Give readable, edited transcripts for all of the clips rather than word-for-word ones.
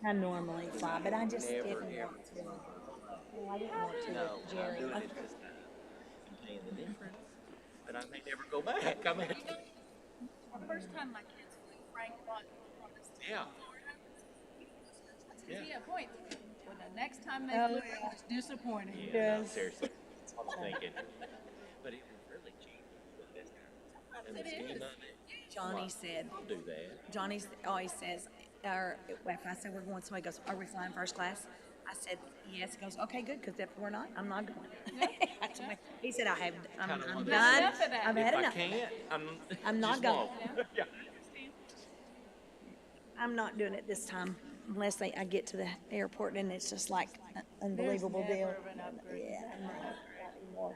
I normally fly, but I just Never, didn't ever want to. fly. Well, I didn't want to No, with I'm Jerry. doing it this time and paying the difference, but I may never go back. I mean, yeah, yeah, Oh, yeah. yeah. No, Yes. seriously, I was thinking, but it was really cheap this time, and the scheme of it, I'm Johnny like, said, I'll do that. always says, or if I say we're going, somebody goes, "Are we flying first class?" I said, "Yes." He goes, "Okay, good, because if we're not, I'm not going." I told him, he said, Kind of one I'm of those done. things. I've If had I enough of that. can't, I'm I'm not just going. won't. Yeah. I'm not doing it this time unless I get to the airport and it's just like an unbelievable deal. Yeah, no, not anymore.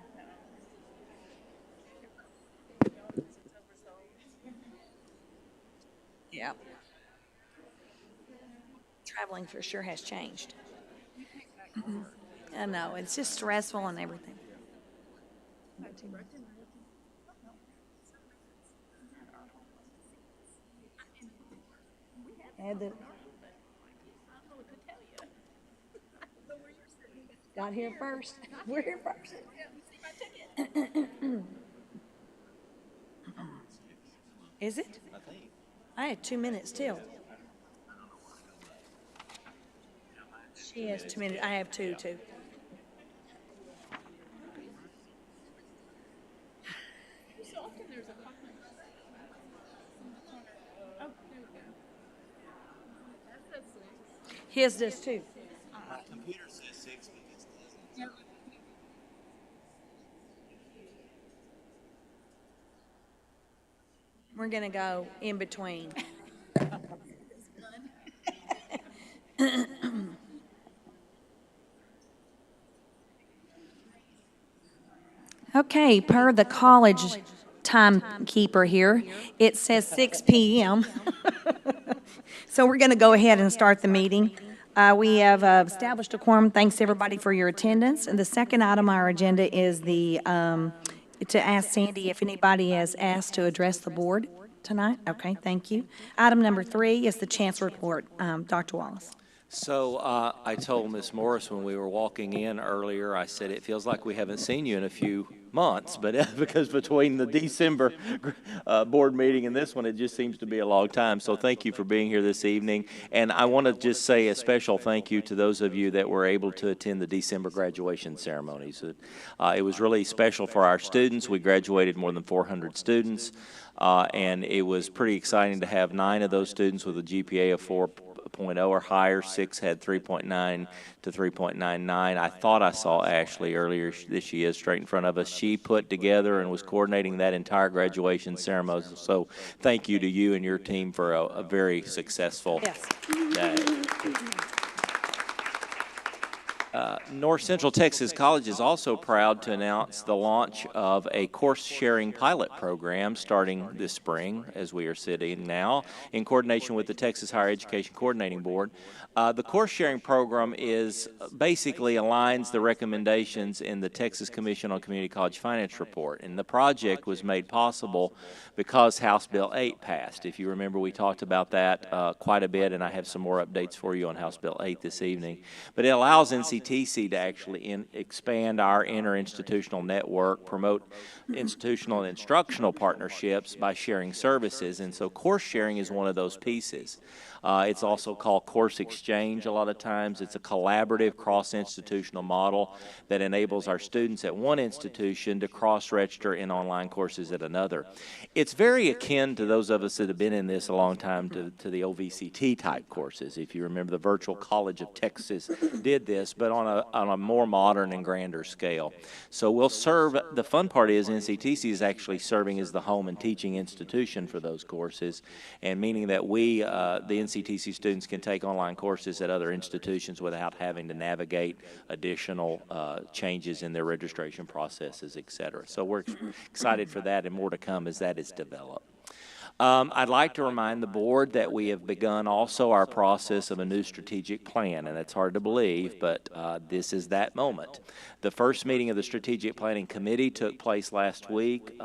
Yeah, traveling for sure has changed. I know it's just stressful and everything. Had the, got here first. We're here first. Is it? I think. I had 2 minutes till. She has 2 minutes. I have two Yeah. too. His does too. My computer says 6 minutes. We're gonna go in between. Okay, per the college timekeeper here, it says 6 p.m. So we're going to go ahead and start the meeting. We have established a quorum. Thanks, everybody, for your attendance. And the second item on our agenda is to ask Sandy if anybody has asked to address the board tonight. Okay, thank you. Item number 3 is the chance report. Dr. Wallace. So I told Miss Morris when we were walking in earlier, I said, it feels like we haven't seen you in a few months, but because between the December board meeting and this one, it just seems to be a long time. So thank you for being here this evening. And I want to just say a special thank you to those of you that were able to attend the December graduation ceremonies. It was really special for our students. We graduated more than 400 students. And it was pretty exciting to have 9 of those students with a GPA of 4.0 or higher. 6 had 3.9 to 3.99. I thought I saw Ashley earlier. She is straight in front of us. She put together and was coordinating that entire graduation ceremony. So thank you to you and your team for a very successful Yes. day. North Central Texas College is also proud to announce the launch of a course-sharing pilot program starting this spring, as we are sitting now, in coordination with the Texas Higher Education Coordinating Board. The course-sharing program is basically aligns the recommendations in the Texas Commission on Community College Finance report, and the project was made possible because House Bill 8 passed. If you remember, we talked about that quite a bit, and I have some more updates for you on House Bill 8 this evening. But it allows NCTC to actually expand our interinstitutional network, promote institutional and instructional partnerships by sharing services, and so course sharing is one of those pieces. It's also called course exchange a lot of times. It's a collaborative cross-institutional model that enables our students at one institution to cross-register in online courses at another. It's very akin to those of us that have been in this a long time to the OVCT type courses. If you remember, the Virtual College of Texas did this, but on a more modern and grander scale. So we'll serve, the fun part is NCTC is actually serving as the home and teaching institution for those courses, and meaning that we, the NCTC students, can take online courses at other institutions without having to navigate additional changes in their registration processes, et cetera. So we're excited for that and more to come as that is developed. I'd like to remind the board that we have begun also our process of a new strategic plan, and it's hard to believe, but this is that moment. The first meeting of the Strategic Planning Committee took place last week.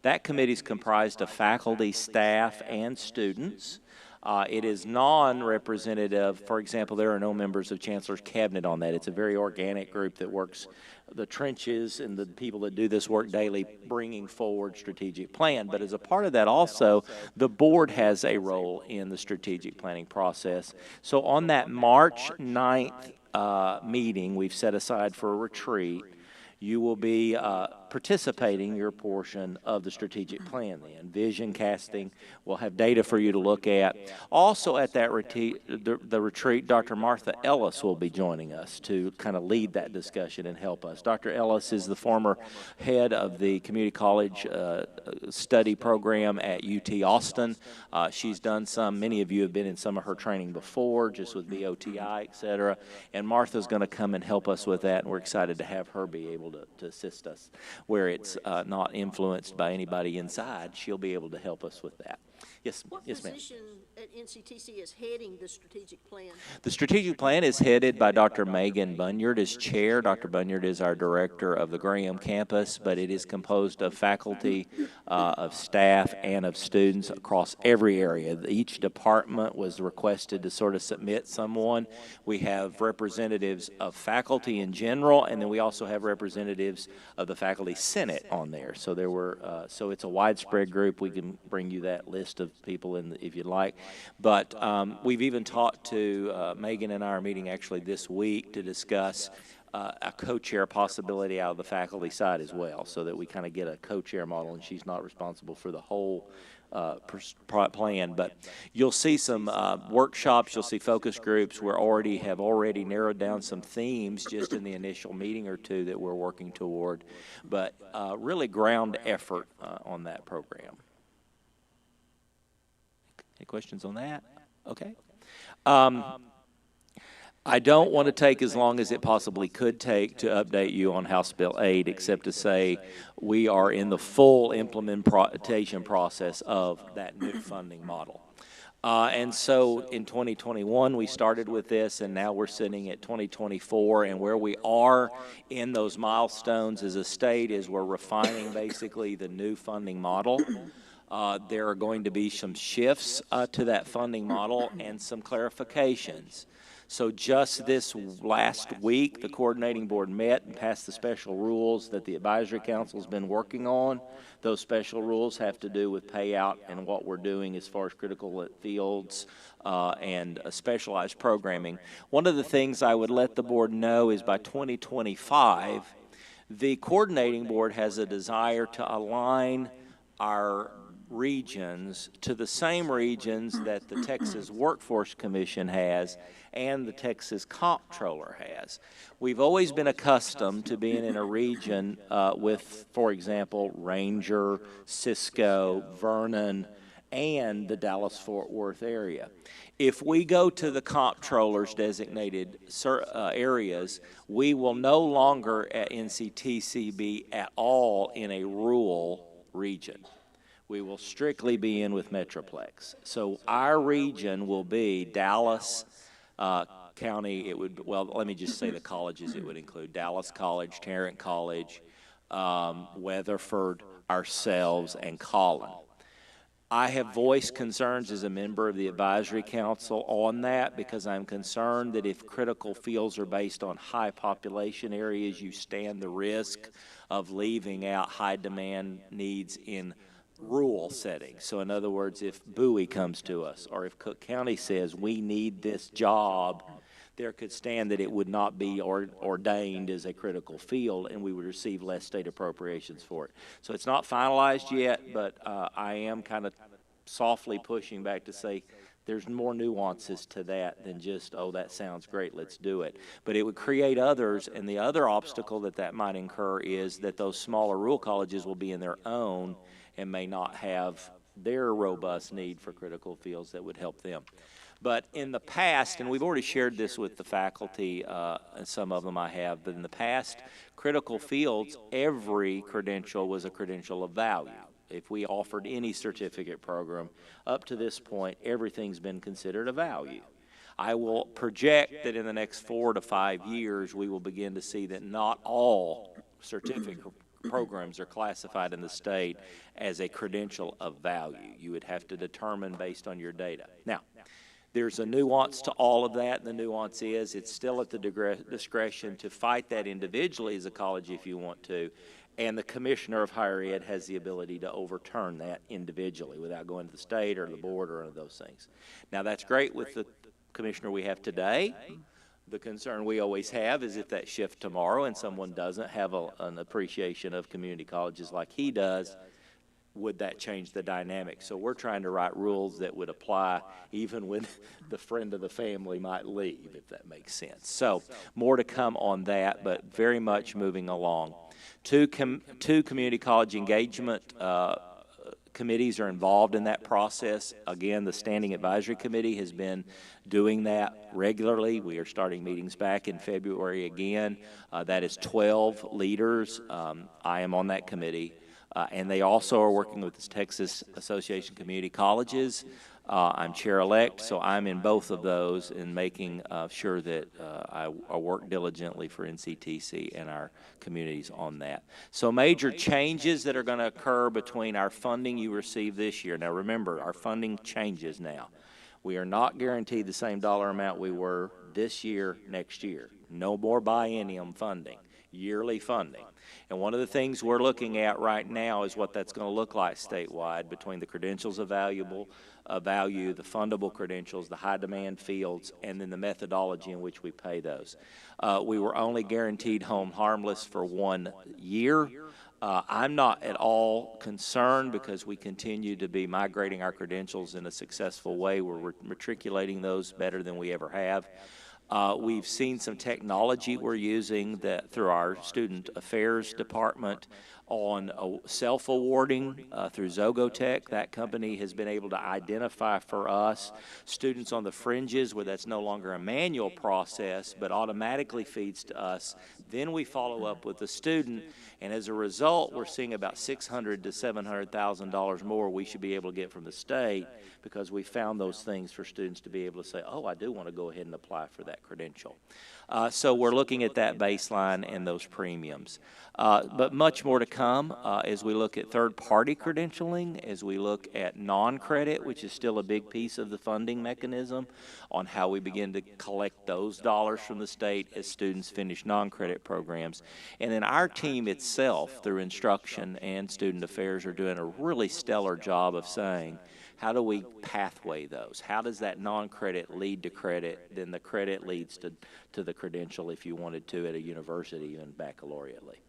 That committee is comprised of faculty, staff, and students. It is non-representative. For example, there are no members of Chancellor's Cabinet on that. It's a very organic group that works the trenches and the people that do this work daily, bringing forward strategic plan. But as a part of that also, the board has a role in the strategic planning process. So on that March 9th meeting we've set aside for a retreat, you will be participating your portion of the strategic plan then. Vision casting, we'll have data for you to look at. Also at that the retreat, Dr. Martha Ellis will be joining us to kind of lead that discussion and help us. Dr. Ellis is the former head of the community college study program at UT Austin. She's done many of you have been in some of her training before, just with BOTI, et cetera. And Martha's going to come and help us with that, and we're excited to have her be able to assist us where it's not influenced by anybody inside. She'll be able to help us with that. Yes, yes, ma'am. What position at NCTC is heading the strategic plan? The strategic plan is headed by Dr. Megan Bunyard as chair. Dr. Bunyard is our director of the Graham campus, but it is composed of faculty, of staff, and of students across every area. Each department was requested to sort of submit someone. We have representatives of faculty in general, and then we also have representatives of the faculty senate on there. So there were, so it's a widespread group. We can bring you that list of people if you'd like. But we've even talked to, Megan and I are meeting actually this week to discuss a co-chair possibility out of the faculty side as well, so that we kind of get a co-chair model and she's not responsible for the whole plan. But you'll see some workshops, you'll see focus groups. We have already narrowed down some themes just in the initial meeting or two that we're working toward, but really ground effort on that program. Any questions on that? Okay. I don't want to take as long as it possibly could take to update you on House Bill 8, except to say we are in the full implementation process of that new funding model. And so in 2021, we started with this, and now we're sitting at 2024, and where we are in those milestones as a state is we're refining basically the new funding model. There are going to be some shifts to that funding model and some clarifications. So just this last week, the coordinating board met and passed the special rules that the advisory council's been working on. Those special rules have to do with payout and what we're doing as far as critical fields and specialized programming. One of the things I would let the board know is by 2025, the coordinating board has a desire to align our regions to the same regions that the Texas Workforce Commission has and the Texas Comptroller has. We've always been accustomed to being in a region with, for example, Ranger, Cisco, Vernon, and the Dallas-Fort Worth area. If we go to the Comptroller's designated areas, we will no longer at NCTC be at all in a rural region. We will strictly be in with Metroplex. So our region will be Dallas County. Well, let me just say the colleges it would include: Dallas College, Tarrant College, Weatherford, ourselves, and Collin. I have voiced concerns as a member of the advisory council on that because I'm concerned that if critical fields are based on high population areas, you stand the risk of leaving out high demand needs in rural settings. So in other words, if Bowie comes to us or if Cook County says we need this job, there could stand that it would not be ordained as a critical field and we would receive less state appropriations for it. So it's not finalized yet, but I am kind of softly pushing back to say there's more nuances to that than just, oh, that sounds great, let's do it. But it would create others, and the other obstacle that might incur is that those smaller rural colleges will be in their own and may not have their robust need for critical fields that would help them. But in the past, and we've already shared this with the faculty, and some of them I have, but in the past, critical fields, every credential was a credential of value. If we offered any certificate program, up to this point, everything's been considered a value. I will project that in the next 4 to 5 years, we will begin to see that not all certificate programs are classified in the state as a credential of value. You would have to determine based on your data. Now, there's a nuance to all of that. The nuance is it's still at the discretion to fight that individually as a college if you want to, and the commissioner of higher ed has the ability to overturn that individually without going to the state or the board or any of those things. Now, that's great with the commissioner we have today. The concern we always have is if that shifts tomorrow and someone doesn't have an appreciation of community colleges like he does, would that change the dynamic? So we're trying to write rules that would apply even when the friend of the family might leave, if that makes sense. So more to come on that, but very much moving along. Two community college engagement committees are involved in that process. Again, the Standing Advisory Committee has been doing that regularly. We are starting meetings back in February again. That is 12 leaders. I am on that committee. And they also are working with the Texas Association of Community Colleges. I'm chair-elect, so I'm in both of those and making sure that I work diligently for NCTC and our communities on that. So major changes that are going to occur between our funding you receive this year. Now remember, our funding changes now. We are not guaranteed the same dollar amount we were this year, next year. No more biennium funding, yearly funding. And one of the things we're looking at right now is what that's going to look like statewide between the credentials of value, the fundable credentials, the high demand fields, and then the methodology in which we pay those. We were only guaranteed home harmless for 1 year. I'm not at all concerned because we continue to be migrating our credentials in a successful way. We're matriculating those better than we ever have. We've seen some technology we're using that through our Student Affairs Department on self-awarding through Zogotech. That company has been able to identify for us students on the fringes where that's no longer a manual process but automatically feeds to us. Then we follow up with the student, and as a result, we're seeing about $600,000 to $700,000 more we should be able to get from the state because we found those things for students to be able to say, oh, I do want to go ahead and apply for that credential. So we're looking at that baseline and those premiums. But much more to come as we look at third-party credentialing, as we look at non-credit, which is still a big piece of the funding mechanism, on how we begin to collect those dollars from the state as students finish non-credit programs. And then our team itself, through instruction and student affairs, are doing a really stellar job of saying, how do we pathway those? How does that non-credit lead to credit? Then the credit leads to the credential if you wanted to at a university and baccalaureately.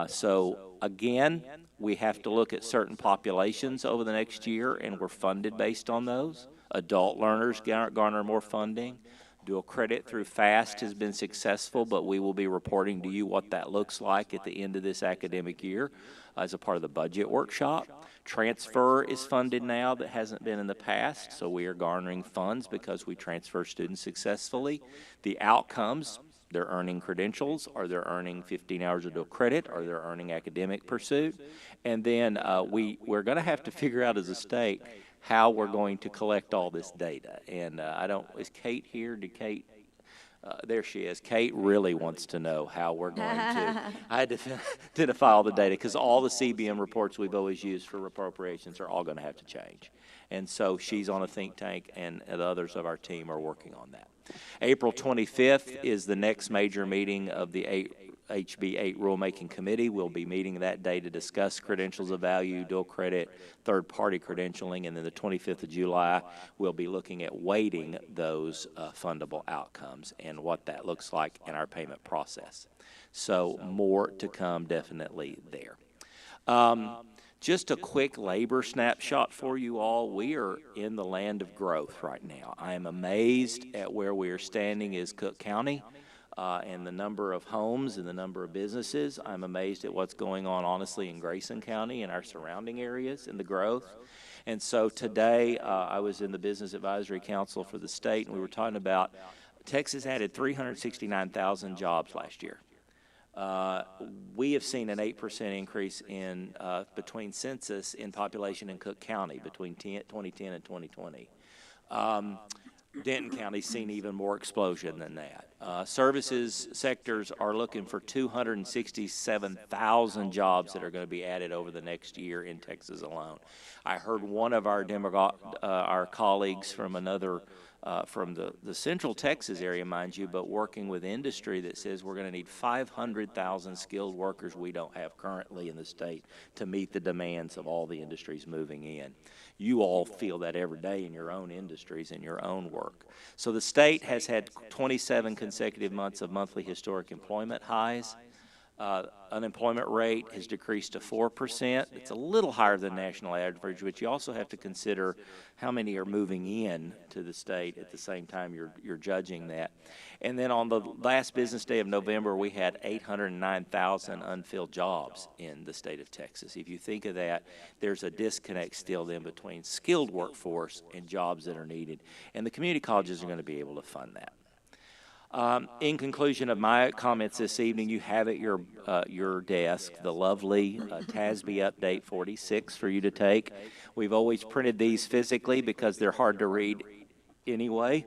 So again, we have to look at certain populations over the next year, and we're funded based on those. Adult learners garner more funding. Dual credit through FAST has been successful, but we will be reporting to you what that looks like at the end of this academic year as a part of the budget workshop. Transfer is funded now that hasn't been in the past, so we are garnering funds because we transfer students successfully. The outcomes, they're earning credentials, or they're earning 15 hours of dual credit, or they're earning academic pursuit. And then we're going to have to figure out as a state how we're going to collect all this data. And is Kate here? Did Kate? There she is. Kate really wants to know how we're going to identify all the data, because all the CBM reports we've always used for appropriations are all going to have to change. And so she's on a think tank, and the others of our team are working on that. April 25th is the next major meeting of the HB 8 Rulemaking Committee. We'll be meeting that day to discuss credentials of value, dual credit, third-party credentialing, and then the 25th of July, we'll be looking at weighting those fundable outcomes and what that looks like in our payment process. So more to come definitely there. Just a quick labor snapshot for you all. We are in the land of growth right now. I am amazed at where we are standing as Cook County. And the number of homes and the number of businesses. I'm amazed at what's going on, honestly, in Grayson County and our surrounding areas and the growth. And so today, I was in the Business Advisory Council for the state, and we were talking about Texas added 369,000 jobs last year. We have seen an 8% increase in between census in population in Cook County between 2010 and 2020. Denton County's seen even more explosion than that. Services sectors are looking for 267,000 jobs that are going to be added over the next year in Texas alone. I heard one of our our colleagues from another, from the Central Texas area, mind you, but working with industry, that says we're going to need 500,000 skilled workers we don't have currently in the state to meet the demands of all the industries moving in. You all feel that every day in your own industries and your own work. So the state has had 27 consecutive months of monthly historic employment highs. Unemployment rate has decreased to 4%. It's a little higher than national average, but you also have to consider how many are moving in to the state at the same time you're judging that. And then on the last business day of November, we had 809,000 unfilled jobs in the state of Texas. If you think of that, there's a disconnect still then between skilled workforce and jobs that are needed, and the community colleges are going to be able to fund that. In conclusion of my comments this evening, you have at your desk the lovely TASB Update 46 for you to take. We've always printed these physically because they're hard to read anyway.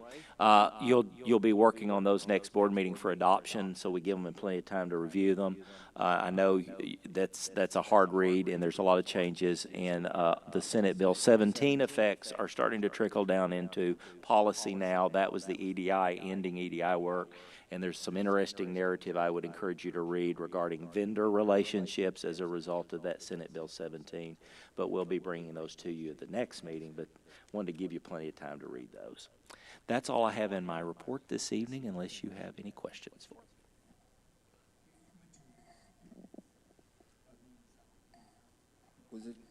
You'll be working on those next board meeting for adoption, so we give them plenty of time to review them. I know that's a hard read, and there's a lot of changes, and the Senate Bill 17 effects are starting to trickle down into policy now. That was the EDI, ending EDI work, and there's some interesting narrative I would encourage you to read regarding vendor relationships as a result of that Senate Bill 17, but we'll be bringing those to you at the next meeting, but wanted to give you plenty of time to read those. That's all I have in my report this evening, unless you have any questions for me.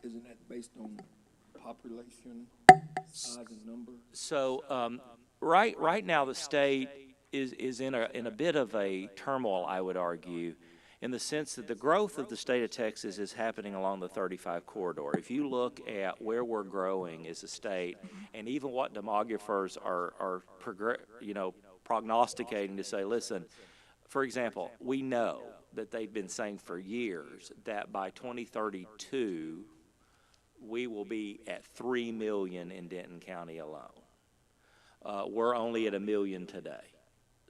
Isn't that based on population, size and number? So right now the state is in a bit of a turmoil, I would argue, in the sense that the growth of the state of Texas is happening along the 35 corridor. If you look at where we're growing as a state, and even what demographers are prognosticating to say, listen, for example, we know that they've been saying for years that by 2032, we will be at 3 million in Denton County alone. We're only at 1 million today,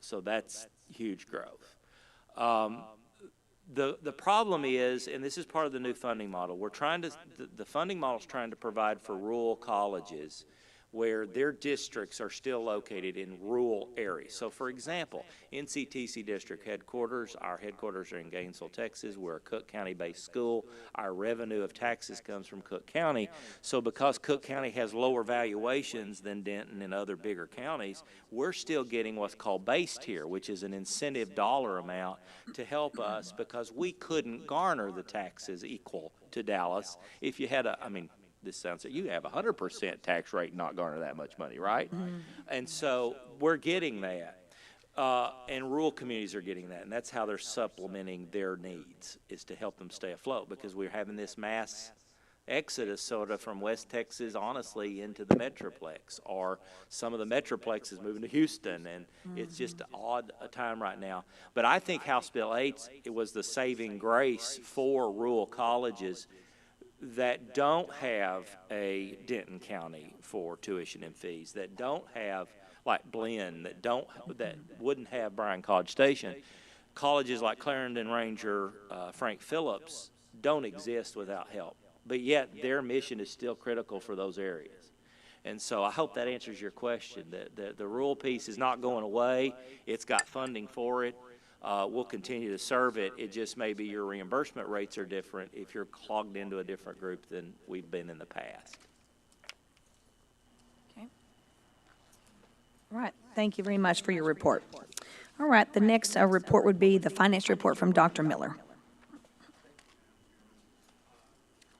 so that's huge growth. The problem is, and this is part of the new funding model, the funding model is trying to provide for rural colleges where their districts are still located in rural areas. So for example, NCTC district headquarters, our headquarters are in Gainesville, Texas. We're a Cook County based school. Our revenue of taxes comes from Cook County. So because Cook County has lower valuations than Denton and other bigger counties, we're still getting what's called base tier, which is an incentive dollar amount to help us, because we couldn't garner the taxes equal to Dallas if you had this sounds like you have 100% tax rate and not garner that much money, right? Mm-hmm. And so we're getting that, and rural communities are getting that, and that's how they're supplementing their needs, is to help them stay afloat, because we're having this mass exodus sort of from West Texas, honestly, into the Metroplex, or some of the Metroplexes moving to Houston, and it's just an odd time right now. But I think House Bill 8, it was the saving grace for rural colleges that don't have a Denton County for tuition and fees, that don't have like Blinn, that wouldn't have Bryan College Station. Colleges like Clarendon Ranger, Frank Phillips don't exist without help, but yet their mission is still critical for those areas. And so I hope that answers your question, that the rural piece is not going away. It's got funding for it. We'll continue to serve it. It just may be your reimbursement rates are different if you're clogged into a different group than we've been in the past. Okay. All right. Thank you very much for your report. All right. The next report would be the finance report from Dr. Miller.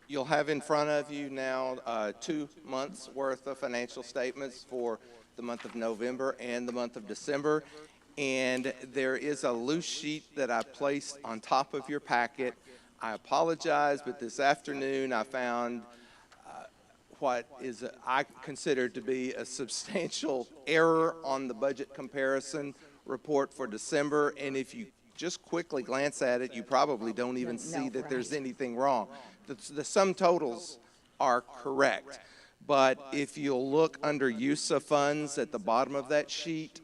You'll have in front of you now 2 months worth of financial statements for the month of November and the month of December. And there is a loose sheet that I placed on top of your packet. I apologize, but this afternoon I found what is I consider to be a substantial error on the budget comparison report for December. And if you just quickly glance at it, you probably don't even see that there's anything wrong. The sum totals are correct. But if you'll look under use of funds at the bottom of that sheet,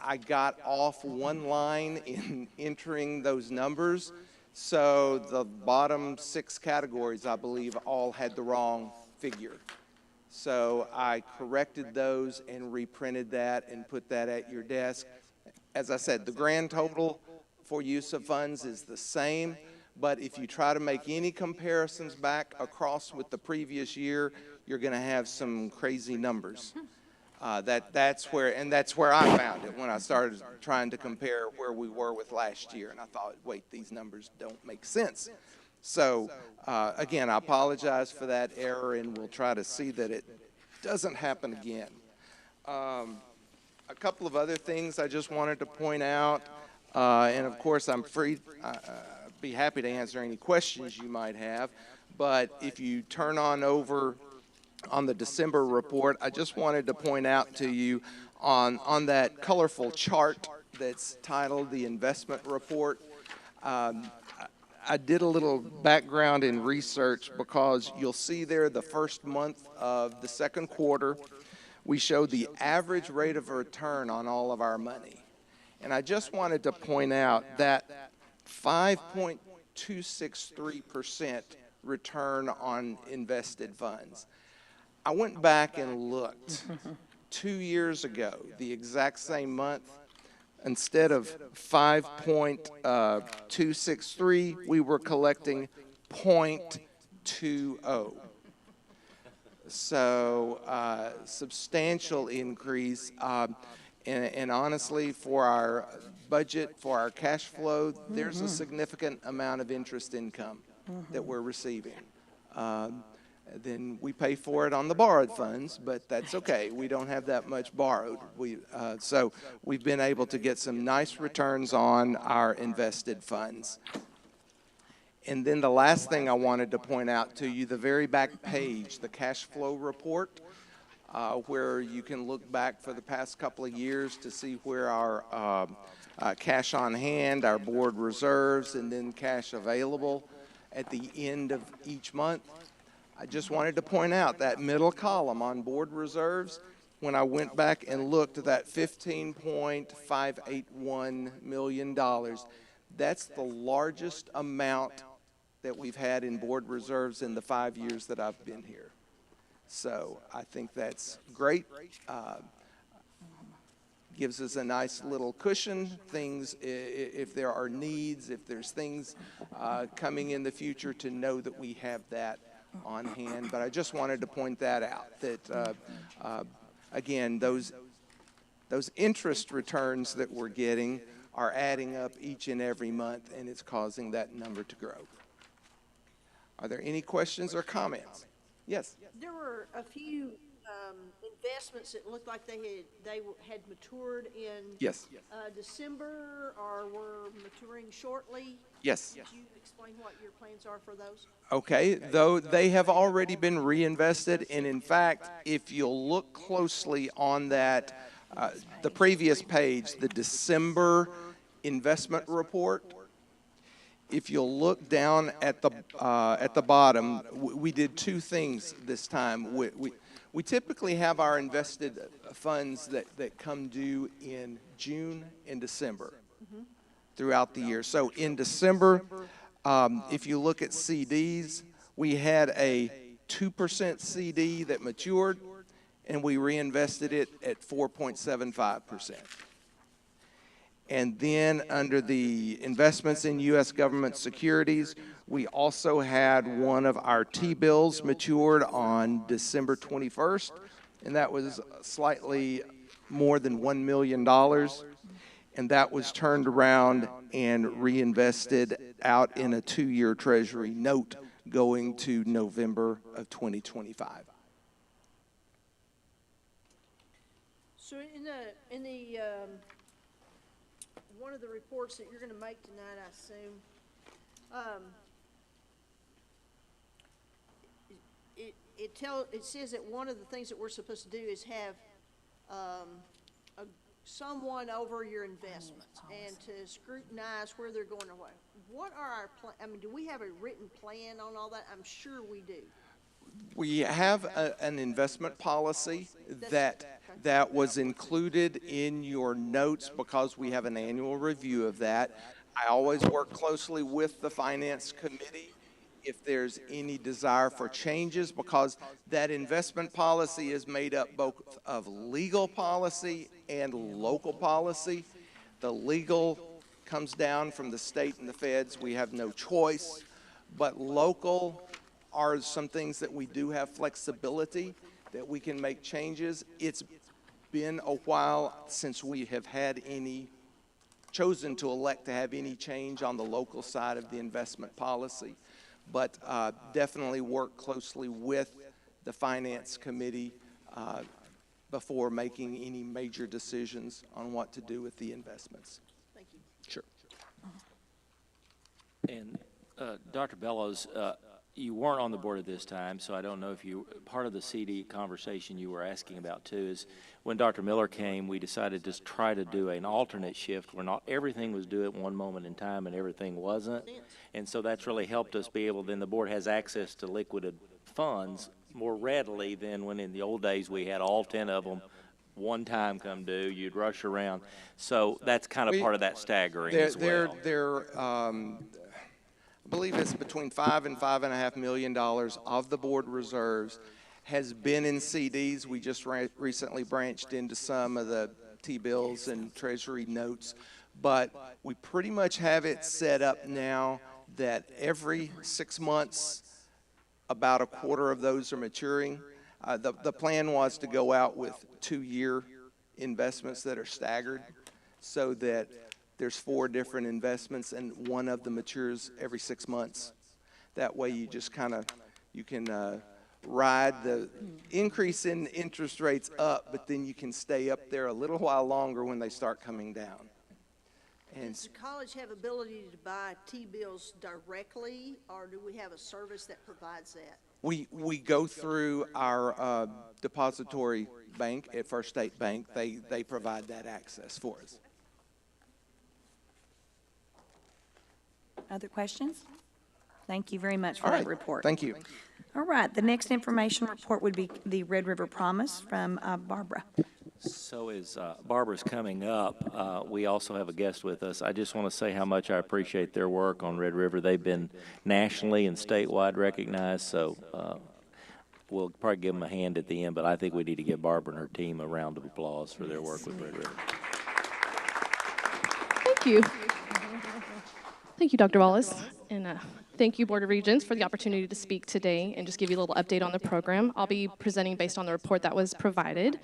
I got off one line in entering those numbers. So the bottom 6 categories, I believe, all had the wrong figure. So I corrected those and reprinted that and put that at your desk. As I said, the grand total for use of funds is the same, but if you try to make any comparisons back across with the previous year, you're going to have some crazy numbers. That's where I found it when I started trying to compare where we were with last year, and I thought, wait, these numbers don't make sense. So again, I apologize for that error, and we'll try to see that it doesn't happen again. A couple of other things I just wanted to point out, and of course I'm be happy to answer any questions you might have, but if you turn on over on the December report, I just wanted to point out to you on that colorful chart that's titled the investment report. I did a little background in research because you'll see there the first month of the second quarter, we showed the average rate of return on all of our money. And I just wanted to point out that 5.263% return on invested funds. I went back and looked 2 years ago, the exact same month. Instead of 5.263, we were collecting 0.20. So substantial increase. And honestly, for our budget, for our cash flow, there's a significant amount of interest income that we're receiving. Then we pay for it on the borrowed funds, but that's okay. We don't have that much borrowed. So we've been able to get some nice returns on our invested funds. And then the last thing I wanted to point out to you, the very back page, the cash flow report, where you can look back for the past couple of years to see where our cash on hand, our board reserves, and then cash available at the end of each month. I just wanted to point out that middle column on board reserves, when I went back and looked at that $15.581 million, that's the largest amount that we've had in board reserves in the 5 years that I've been here. So I think that's great. Gives us a nice little cushion. Things, if there are needs, if there's things coming in the future, to know that we have that on hand. But I just wanted to point that out, that again, those interest returns that we're getting are adding up each and every month, and it's causing that number to grow. Are there any questions or comments? Yes. There were a few investments that looked like they had matured in Yes. December or were maturing shortly. Yes. Could you explain what your plans are for those? Okay, though they have already been reinvested, and in fact, if you'll look closely on that, the previous page, the December investment report, if you'll look down at the bottom, we did two things this time. We typically have our invested funds that come due in June and December throughout the year. So in December, if you look at CDs, we had a 2% CD that matured, and we reinvested it at 4.75%. And then under the investments in U.S. government securities, we also had one of our T-bills matured on December 21st, and that was slightly more than $1 million. And that was turned around and reinvested out in a 2-year Treasury note going to November of 2025. So in the one of the reports that you're going to make tonight, I assume, it says that one of the things that we're supposed to do is have someone over your investments and to scrutinize where they're going away. What are our I mean, do we have a written plan on all that? I'm sure we do. We have an investment policy that was included in your notes because we have an annual review of that. I always work closely with the Finance Committee if there's any desire for changes, because that investment policy is made up both of legal policy and local policy. The legal comes down from the state and the feds. We have no choice, but local are some things that we do have flexibility, that we can make changes. It's been a while since we have had chosen to elect to have any change on the local side of the investment policy, but definitely work closely with the Finance Committee before making any major decisions on what to do with the investments. Thank you. Sure. And Dr. Bellows, you weren't on the board at this time, so I don't know if part of the CD conversation you were asking about too is when Dr. Miller came, we decided to try to do an alternate shift where not everything was due at one moment in time and everything wasn't. And so that's really helped us be able, then the board has access to liquid funds more readily than when in the old days we had all 10 of them one time come due, you'd rush around. So that's kind of part of that staggering as well. I believe it's between $5 and $5.5 million of the board reserves has been in CDs. We just recently branched into some of the T-bills and Treasury notes, but we pretty much have it set up now that every 6 months, about a quarter of those are maturing. The plan was to go out with 2-year investments that are staggered so that there's 4 different investments and one of them matures every 6 months. That way you just you can ride the increase in interest rates up, but then you can stay up there a little while longer when they start coming down. And Does the college have ability to buy T-bills directly, or do we have a service that provides that? we go through our depository bank at First State Bank. They provide that access for us. Other questions? Thank you very much for All that right. report. Thank you. All right, the next information report would be the Red River Promise from Barbara. So as Barbara's coming up, we also have a guest with us. I just want to say how much I appreciate their work on Red River. They've been nationally and statewide recognized, so we'll probably give them a hand at the end, but I think we need to give Barbara and her team a round of applause for their work with Red River. Thank you. Thank you, Dr. Wallace, and thank you, Board of Regents, for the opportunity to speak today and just give you a little update on the program. I'll be presenting based on the report that was provided.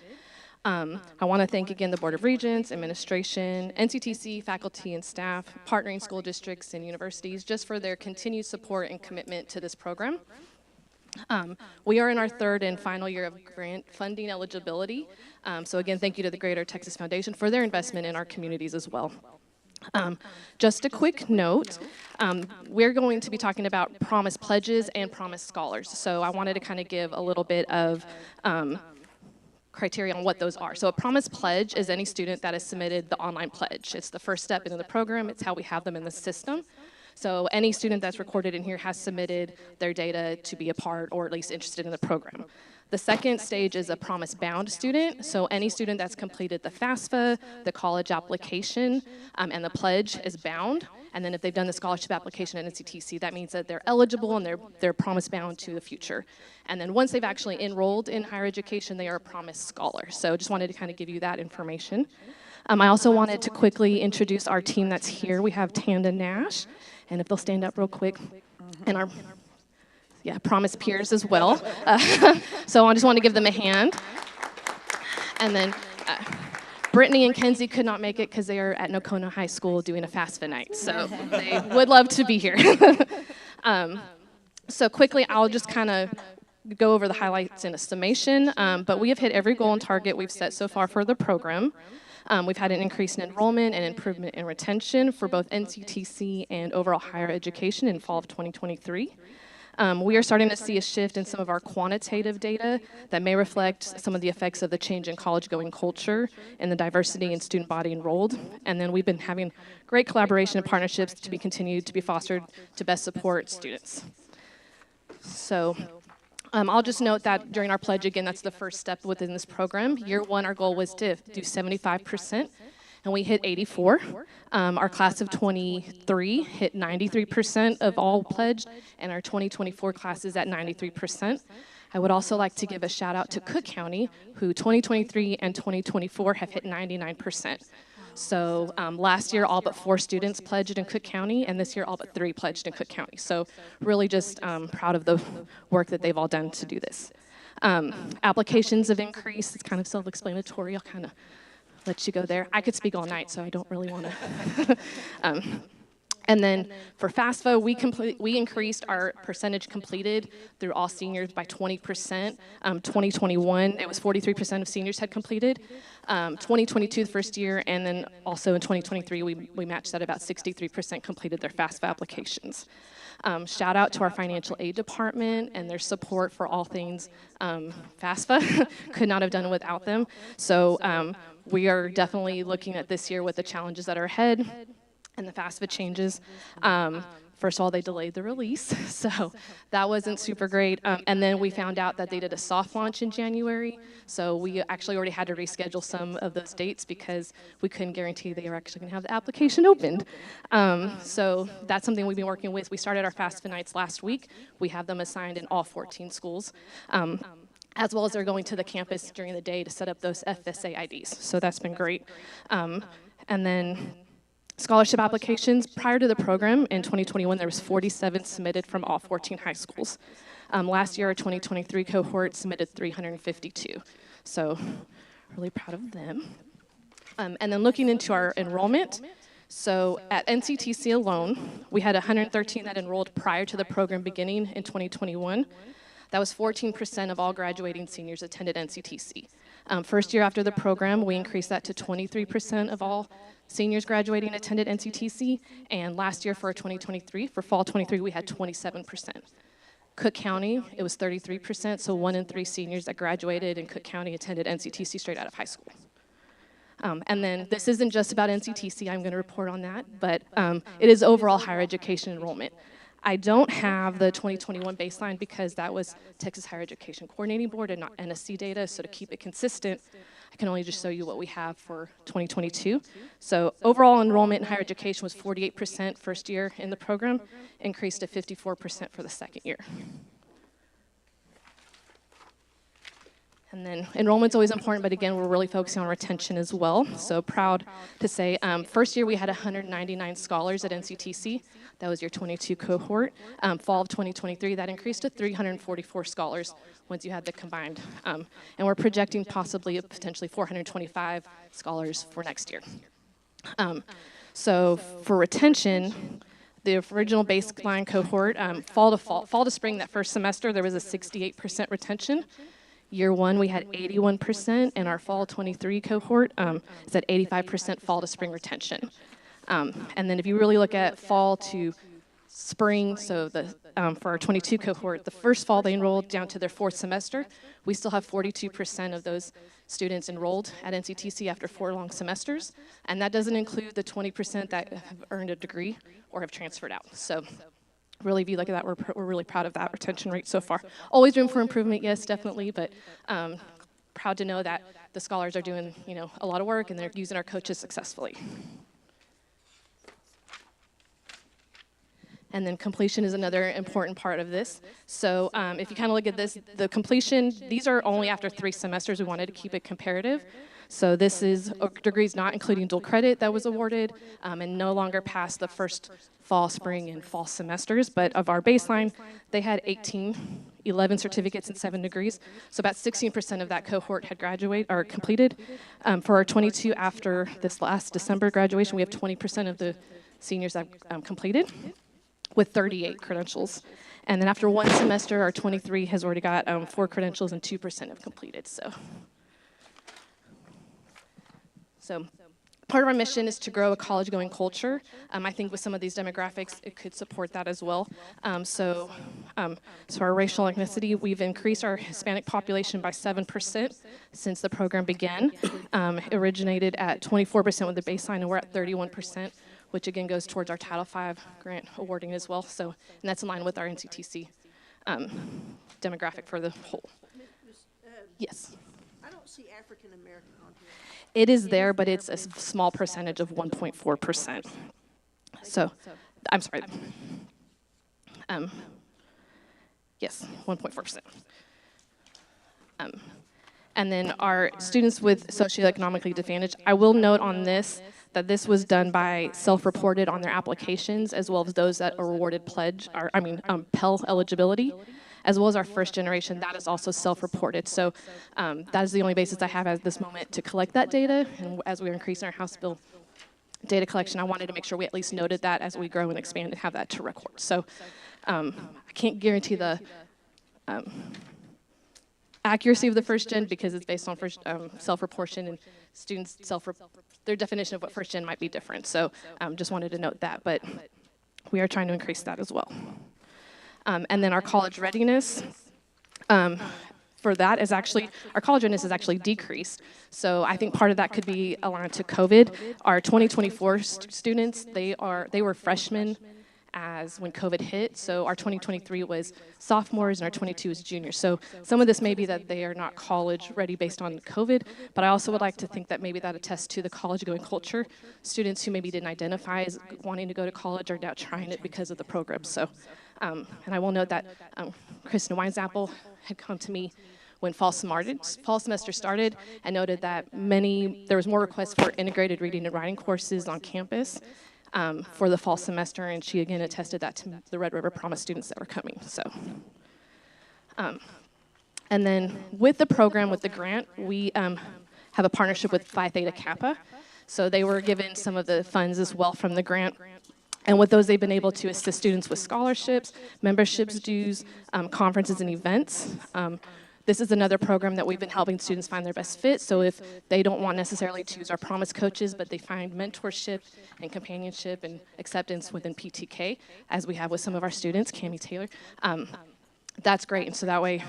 I want to thank again the Board of Regents, administration, NCTC, faculty and staff, partnering school districts and universities just for their continued support and commitment to this program. We are in our 3rd and final year of grant funding eligibility. So again, thank you to the Greater Texas Foundation for their investment in our communities as well. Just a quick note, we're going to be talking about Promise Pledges and Promise Scholars. So I wanted to kind of give a little bit of criteria on what those are. So a Promise Pledge is any student that has submitted the online pledge. It's the first step into the program. It's how we have them in the system. So any student that's recorded in here has submitted their data to be a part or at least interested in the program. The second stage is a Promise Bound student. So any student that's completed the FAFSA, the college application, and the pledge is bound. And then if they've done the scholarship application at NCTC, that means that they're eligible and they're Promise Bound to the future. And then once they've actually enrolled in higher education, they are a Promise Scholar. So just wanted to kind of give you that information. I also wanted to quickly introduce our team that's here. We have Tanda Nash, and if they'll stand up real quick, and our Promise peers as well. So I just want to give them a hand. And then Brittany and Kenzie could not make it because they are at Nocona High School doing a FAFSA night. So they would love to be here. So quickly, I'll just kind of go over the highlights in a summation. But we have hit every goal and target we've set so far for the program. We've had an increase in enrollment and improvement in retention for both NCTC and overall higher education in fall of 2023. We are starting to see a shift in some of our quantitative data that may reflect some of the effects of the change in college-going culture and the diversity in student body enrolled. And then we've been having great collaboration and partnerships to be continued to be fostered to best support students. So I'll just note that during our pledge, again, that's the first step within this program. Year one, our goal was to do 75%, and we hit 84. Our class of 23 hit 93% of all pledged, and our 2024 class is at 93%. I would also like to give a shout out to Cook County, who 2023 and 2024 have hit 99%. So last year, all but 4 students pledged in Cook County, and this year, all but 3 pledged in Cook County. So really just proud of the work that they've all done to do this. Applications have increased. It's kind of self-explanatory. I'll kind of let you go there. I could speak all night, so I don't really want to. And then for FAFSA, we increased our percentage completed through all seniors by 20%. 2021, it was 43% of seniors had completed. 2022, the first year, and then also in 2023, we matched that about 63% completed their FAFSA applications. Shout out to our financial aid department and their support for all things FAFSA. Could not have done it without them. So we are definitely looking at this year with the challenges that are ahead and the FAFSA changes. First of all, they delayed the release, so that wasn't super great. And then we found out that they did a soft launch in January, so we actually already had to reschedule some of those dates because we couldn't guarantee they were actually going to have the application opened. So that's something we've been working with. We started our FAFSA nights last week. We have them assigned in all 14 schools. As well as they're going to the campus during the day to set up those FSA IDs. So that's been great. And then scholarship applications, prior to the program in 2021, there was 47 submitted from all 14 high schools. Last year, our 2023 cohort submitted 352. So really proud of them. And then looking into our enrollment, so at NCTC alone, we had 113 that enrolled prior to the program beginning in 2021. That was 14% of all graduating seniors attended NCTC. First year after the program, we increased that to 23% of all seniors graduating attended NCTC, and last year for 2023, for fall 23, we had 27%. Cook County, it was 33%, so 1 in 3 seniors that graduated in Cook County attended NCTC straight out of high school. And then this isn't just about NCTC, I'm going to report on that, but it is overall higher education enrollment. I don't have the 2021 baseline because that was Texas Higher Education Coordinating Board and not NSC data, so to keep it consistent, I can only just show you what we have for 2022. So overall enrollment in higher education was 48% first year in the program, increased to 54% for the second year. And then enrollment's always important, but again, we're really focusing on retention as well. So proud to say, first year we had 199 scholars at NCTC. That was your 22 cohort. Fall of 2023, that increased to 344 scholars once you had the combined. And we're projecting possibly potentially 425 scholars for next year. So for retention, the original baseline cohort, fall to spring, that first semester, there was a 68% retention. Year one, we had 81%, and our fall 23 cohort is at 85% fall to spring retention. And then if you really look at fall to spring, so for our 22 cohort, the first fall they enrolled down to their 4th semester, we still have 42% of those students enrolled at NCTC after 4 long semesters, and that doesn't include the 20% that have earned a degree or have transferred out. So really, if you look at that, we're really proud of that retention rate so far. Always room for improvement, yes, definitely, but proud to know that the scholars are doing, a lot of work and they're using our coaches successfully. And then completion is another important part of this. So if you kind of look at this, the completion, these are only after 3 semesters. We wanted to keep it comparative. So this is degrees not including dual credit that was awarded and no longer past the first fall, spring, and fall semesters. But of our baseline, they had 11 certificates and 7 degrees. So about 16% of that cohort had graduated or completed. For our 22 after this last December graduation, we have 20% of the seniors that completed with 38 credentials. And then after 1 semester, our 23 has already got 4 credentials and 2% have completed. So part of our mission is to grow a college-going culture. I think with some of these demographics, it could support that as well. So our racial ethnicity, we've increased our Hispanic population by 7% since the program began. It originated at 24% with the baseline, and we're at 31%, which again goes towards our Title V grant awarding as well. So, and that's in line with our NCTC demographic for the whole. Yes. I don't see African American on here. It is there, but it's a small percentage of 1.4%. So, I'm sorry. Yes, 1.4%. And then our students with socioeconomically disadvantaged, I will note on this that this was done by self-reported on their applications, as well as those that are awarded Pell eligibility, as well as our first generation, that is also self-reported. So that is the only basis I have at this moment to collect that data. And as we are increasing our House bill data collection, I wanted to make sure we at least noted that as we grow and expand and have that to record. So I can't guarantee the accuracy of the first gen because it's based on first self-reportion, and students their definition of what first gen might be different. So just wanted to note that, but we are trying to increase that as well. And then our college readiness, for that is actually, our college readiness is actually decreased. So I think part of that could be aligned to COVID. Our 2024 students, they were freshmen as when COVID hit. So our 2023 was sophomores and our 22 is juniors. So some of this may be that they are not college ready based on COVID, but I also would like to think that maybe that attests to the college going culture. Students who maybe didn't identify as wanting to go to college are now trying it because of the program. So, and I will note that Kristen Weinsapple had come to me when fall semester started and noted that there was more requests for integrated reading and writing courses on campus for the fall semester, and she again attested that to the Red River Promise students that were coming. So, and then with the program, with the grant, we have a partnership with Phi Theta Kappa. So they were given some of the funds as well from the grant. And with those, they've been able to assist students with scholarships, memberships dues, conferences and events. This is another program that we've been helping students find their best fit. So if they don't want necessarily to use our Promise coaches, but they find mentorship and companionship and acceptance within PTK, as we have with some of our students, Cammie Taylor, that's great. And so that way,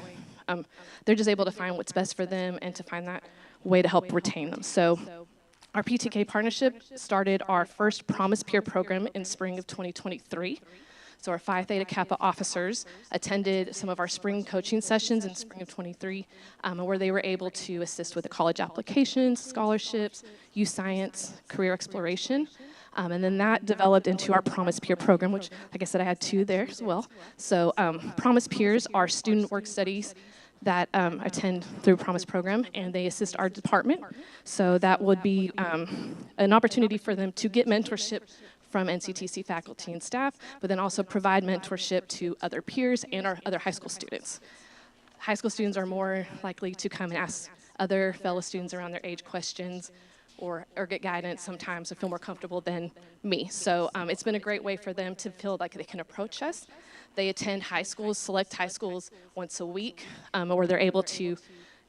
they're just able to find what's best for them and to find that way to help retain them. So our PTK partnership started our first Promise Peer program in spring of 2023. So our Phi Theta Kappa officers attended some of our spring coaching sessions in spring of 23, where they were able to assist with the college applications, scholarships, youth science, career exploration. And then that developed into our Promise Peer program, which, like I said, I had 2 there as well. So Promise Peers are student work studies that attend through Promise program, and they assist our department. So that would be an opportunity for them to get mentorship from NCTC faculty and staff, but then also provide mentorship to other peers and our other high school students. High school students are more likely to come and ask other fellow students around their age questions or get guidance sometimes to feel more comfortable than me. So it's been a great way for them to feel like they can approach us. They attend high schools, select high schools once a week, where they're able to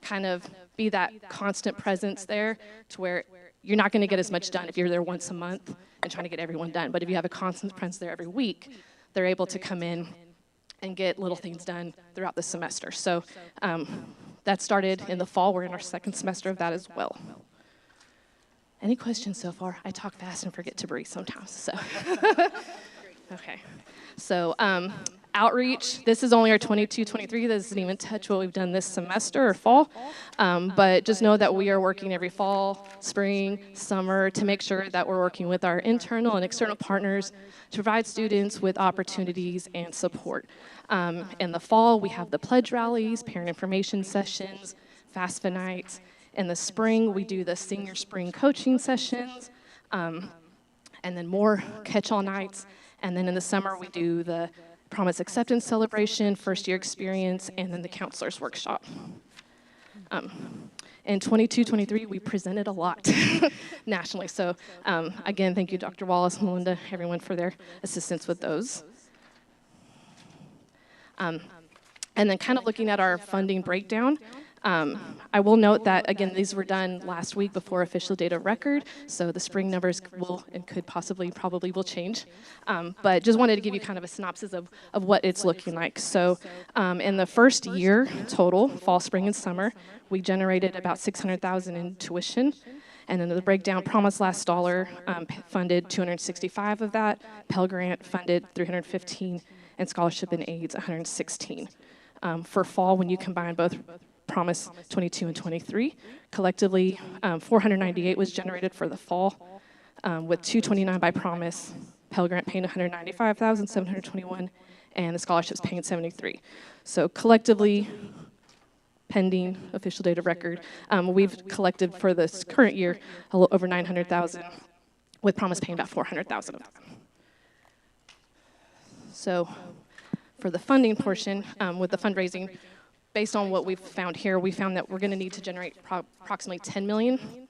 kind of be that constant presence there to where you're not going to get as much done if you're there once a month and trying to get everyone done. But if you have a constant presence there every week, they're able to come in and get little things done throughout the semester. So that started in the fall. We're in our second semester of that as well. Any questions so far? I talk fast and forget to breathe sometimes. So, okay. So outreach, this is only our 22-23. This doesn't even touch what we've done this semester or fall. But just know that we are working every fall, spring, summer to make sure that we're working with our internal and external partners to provide students with opportunities and support. In the fall, we have the pledge rallies, parent information sessions, FAFSA nights. In the spring, we do the senior spring coaching sessions, and then more catch-all nights. And then in the summer, we do the Promise Acceptance Celebration, First Year Experience, and then the Counselor's Workshop. In 22-23, we presented a lot nationally. So again, thank you, Dr. Wallace, Melinda, everyone for their assistance with those. And then kind of looking at our funding breakdown, I will note that, again, these were done last week before official data record, so the spring numbers will and could probably will change. But just wanted to give you kind of a synopsis of what it's looking like. So in the first year total, fall, spring, and summer, we generated about $600,000 in tuition. And then the breakdown, Promise Last Dollar funded 265 of that, Pell Grant funded 315, and scholarship and aids, 116. For fall, when you combine both Promise 22 and 23, collectively 498 was generated for the fall, with 229 by Promise, Pell Grant paying 195,721, and the scholarships paying 73. So collectively, pending official date of record, we've collected for this current year a little over 900,000, with Promise paying about 400,000 of that. So for the funding portion, with the fundraising, based on what we've found here, we found that we're going to need to generate approximately 10 million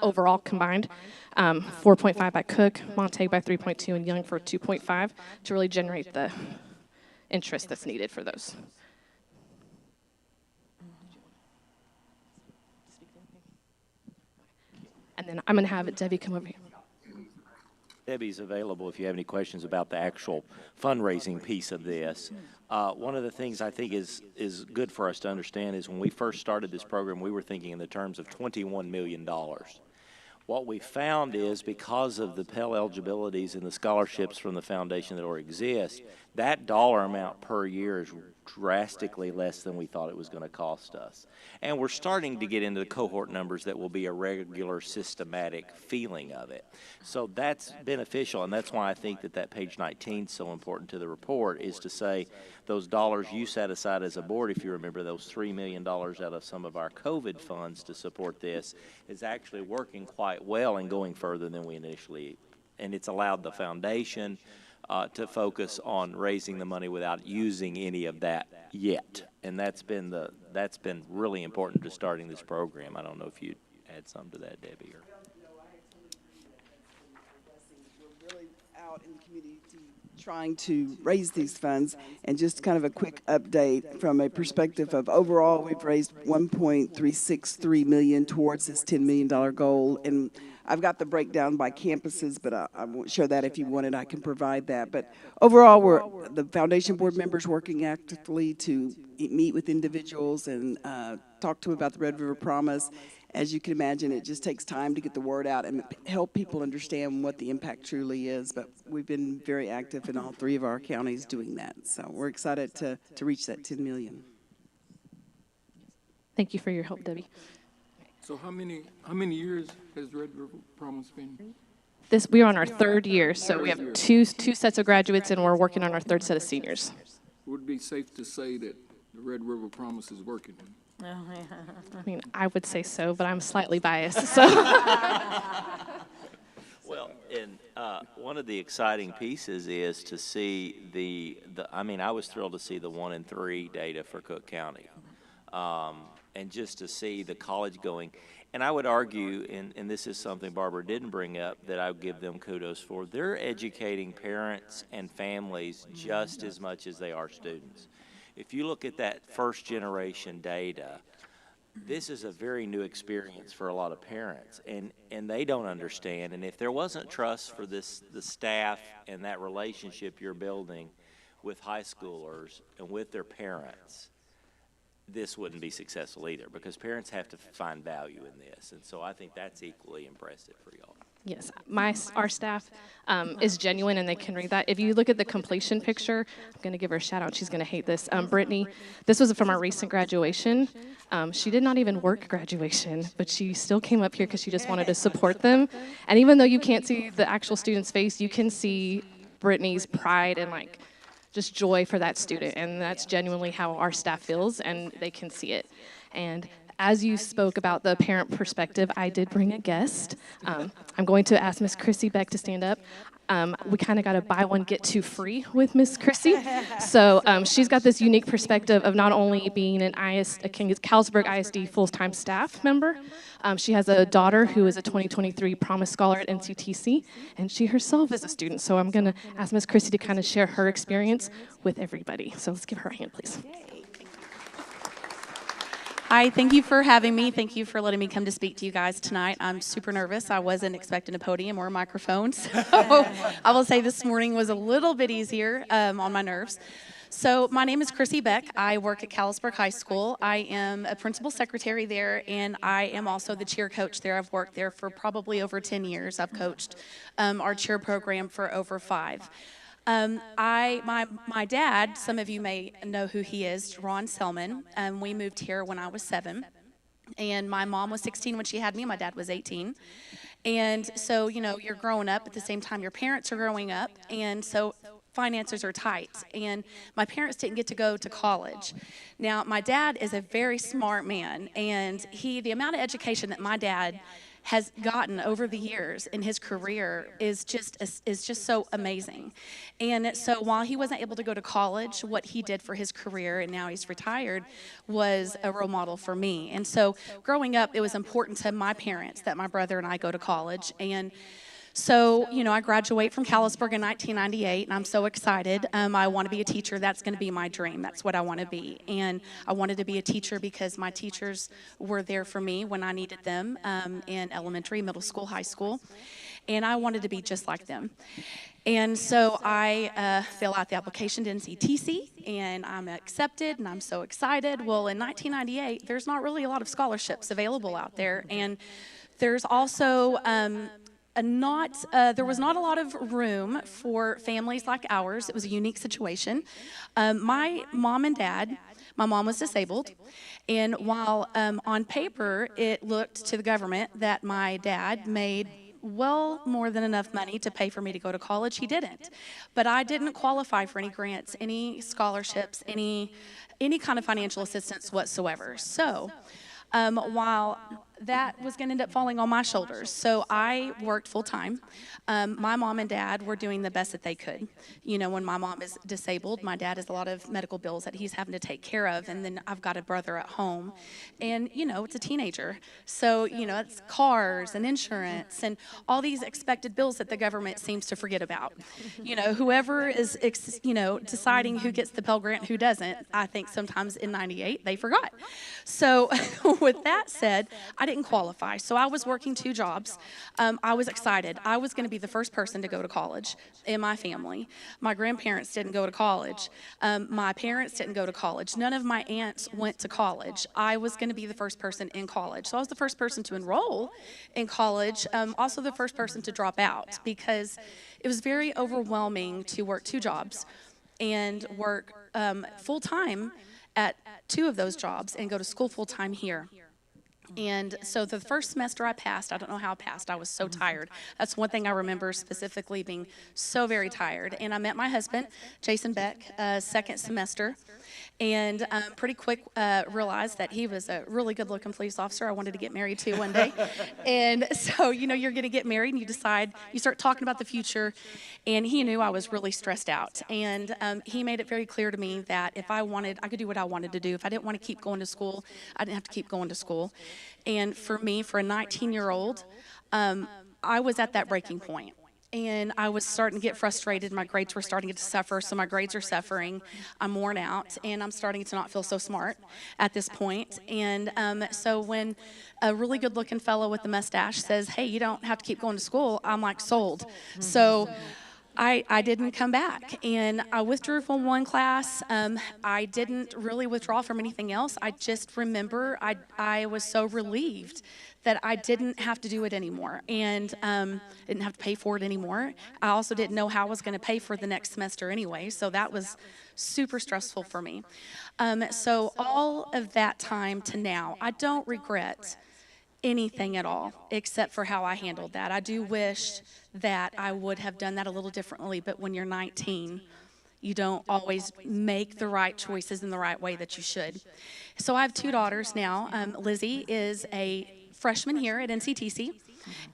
overall combined, 4.5 by Cook, Montague by 3.2, and Young for 2.5 to really generate the interest that's needed for those. And then I'm going to have Debbie come over here. Debbie's available if you have any questions about the actual fundraising piece of this. One of the things I think is good for us to understand is when we first started this program, we were thinking in the terms of $21 million. What we found is because of the Pell eligibilities and the scholarships from the foundation that already exist, that dollar amount per year is drastically less than we thought it was going to cost us. And we're starting to get into the cohort numbers that will be a regular, systematic feeling of it. So that's beneficial, and that's why I think that page 19 is so important to the report, is to say those dollars you set aside as a board, if you remember, those $3 million out of some of our COVID funds to support this, is actually working quite well and going further than we initially, and it's allowed the foundation to focus on raising the money without using any of that yet, and that's been really important to starting this program. I don't know if you'd add something to that, Debbie. Or we're really out in the community trying to raise these funds, and just kind of a quick update from a perspective of overall, we've raised $1.363 million towards this $10 million goal, and I've got the breakdown by campuses, but I won't show that. If you want it, I can provide that. But overall, the foundation board members working actively to meet with individuals and talk to them about the Red River Promise. As you can imagine, it just takes time to get the word out and help people understand what the impact truly is. But we've been very active in all 3 of our counties doing that. So we're excited to reach that 10 million. Thank you for your help, Debbie. So how many years has Red River Promise been? We are on our 3rd year, so we have two sets of graduates, and we're working on our 3rd set of seniors. Would it be safe to say that the Red River Promise is working? I mean, I would say so, but I'm slightly biased. So. Well, and one of the exciting pieces is to see I mean, I was thrilled to see the 1 and 3 data for Cook County. And just to see the college going. And I would argue, and this is something Barbara didn't bring up that I would give them kudos for, they're educating parents and families just as much as they are students. If you look at that first generation data, this is a very new experience for a lot of parents, and they don't understand. And if there wasn't trust for the staff and that relationship you're building with high schoolers and with their parents, this wouldn't be successful either, because parents have to find value in this. And so I think that's equally impressive for y'all. Yes, our staff is genuine, and they can read that. If you look at the completion picture, I'm going to give her a shout out. She's going to hate this. Brittany, this was from our recent graduation. She did not even work graduation, but she still came up here because she just wanted to support them. And even though you can't see the actual student's face, you can see Brittany's pride and just joy for that student, and that's genuinely how our staff feels, and they can see it. And as you spoke about the parent perspective, I did bring a guest. I'm going to ask Miss Chrissy Beck to stand up. We kind of got a buy one, get 2 free with Miss Chrissy. So she's got this unique perspective of not only being a Carlsberg ISD full-time staff member, she has a daughter who is a 2023 Promise Scholar at NCTC, and she herself is a student. So I'm going to ask Miss Chrissy to kind of share her experience with everybody. So let's give her a hand, please. Hi, thank you for having me. Thank you for letting me come to speak to you guys tonight. I'm super nervous. I wasn't expecting a podium or a microphone, so I will say this morning was a little bit easier on my nerves. So my name is Chrissy Beck. I work at Carlsberg High School. I am a principal secretary there, and I am also the cheer coach there. I've worked there for probably over 10 years. I've coached our cheer program for over 5. My dad, some of you may know who he is, Ron Selman. We moved here when I was 7. And my mom was 16 when she had me. My dad was 18. And so, you know, you're growing up at the same time your parents are growing up. And so finances are tight. And my parents didn't get to go to college. Now, my dad is a very smart man. And the amount of education that my dad has gotten over the years in his career is just so amazing. And so while he wasn't able to go to college, what he did for his career, and now he's retired, was a role model for me. And so growing up, it was important to my parents that my brother and I go to college. And so, you know, I graduate from Callisburg in 1998, and I'm so excited. I want to be a teacher. That's going to be my dream. That's what I want to be. And I wanted to be a teacher because my teachers were there for me when I needed them in elementary, middle school, high school. And I wanted to be just like them. And so I fill out the application to NCTC, and I'm accepted, and I'm so excited. Well, in 1998, there's not really a lot of scholarships available out there. And there's also there was not a lot of room for families like ours. It was a unique situation. My mom and dad, my mom was disabled, and while on paper it looked to the government that my dad made well more than enough money to pay for me to go to college, he didn't. But I didn't qualify for any grants, any scholarships, any kind of financial assistance whatsoever. So while that was going to end up falling on my shoulders. So I worked full time. My mom and dad were doing the best that they could. You know, when my mom is disabled, my dad has a lot of medical bills that he's having to take care of. And then I've got a brother at home. And, you know, it's a teenager. So, you know, it's cars and insurance and all these expected bills that the government seems to forget about. You know, whoever is, deciding who gets the Pell Grant, who doesn't, I think sometimes in 98, they forgot. So with that said, I didn't qualify, so I was working 2 jobs. I was excited. I was going to be the first person to go to college in my family. My grandparents didn't go to college. My parents didn't go to college. None of my aunts went to college. I was going to be the first person in college. So I was the first person to enroll in college, also the first person to drop out, because it was very overwhelming to work 2 jobs and work full-time at 2 of those jobs and go to school full-time here. And so the first semester I passed, I don't know how I passed, I was so tired. That's one thing I remember specifically, being so very tired. And I met my husband, Jason Beck, second semester, and pretty quick realized that he was a really good-looking police officer I wanted to get married to one day. And so, you know, you're going to get married and you start talking about the future, and he knew I was really stressed out. And he made it very clear to me that if I wanted, I could do what I wanted to do. If I didn't want to keep going to school, I didn't have to keep going to school. And for me, for a 19-year-old, I was at that breaking point. And I was starting to get frustrated. My grades were starting to suffer, so my grades are suffering. I'm worn out, and I'm starting to not feel so smart at this point. And so when a really good-looking fellow with a mustache says, hey, you don't have to keep going to school, I'm like, sold. So I didn't come back, and I withdrew from one class. I didn't really withdraw from anything else. I just remember I was so relieved that I didn't have to do it anymore, and didn't have to pay for it anymore. I also didn't know how I was going to pay for the next semester anyway, so that was super stressful for me. So all of that time to now, I don't regret anything at all except for how I handled that. I do wish that I would have done that a little differently, but when you're 19, you don't always make the right choices in the right way that you should. So I have 2 daughters now. Lizzie is a freshman here at NCTC,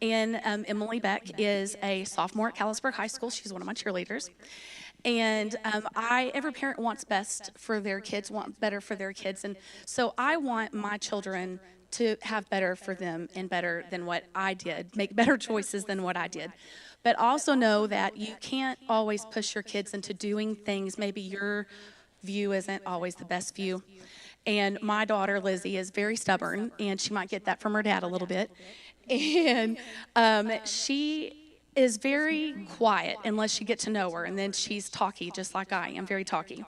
and Emily Beck is a sophomore at Callisburg High School. She's one of my cheerleaders. And every parent wants best for their kids, want better for their kids, and so I want my children to have better for them and better than what I did, make better choices than what I did. But also know that you can't always push your kids into doing things maybe your view isn't always the best view. And my daughter, Lizzie, is very stubborn, and she might get that from her dad a little bit. And she is very quiet unless you get to know her, and then she's talky, just like I am, very talky.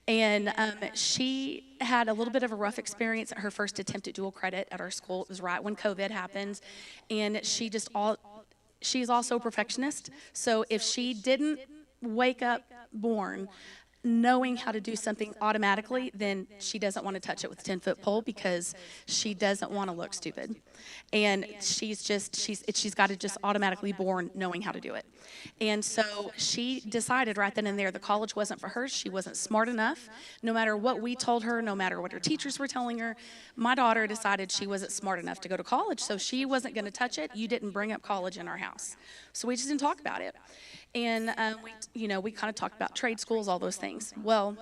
And she had a little bit of a rough experience at her first attempt at dual credit at our school. It was right when COVID happened, and she's also a perfectionist. So if she didn't wake up born knowing how to do something automatically, then she doesn't want to touch it with a 10-foot pole because she doesn't want to look stupid. And she's got to just automatically born knowing how to do it. And so she decided right then and there the college wasn't for her. She wasn't smart enough. No matter what we told her, no matter what her teachers were telling her, my daughter decided she wasn't smart enough to go to college, so she wasn't going to touch it. You didn't bring up college in our house. So we just didn't talk about it. And we kind of talked about trade schools, all those things. Well,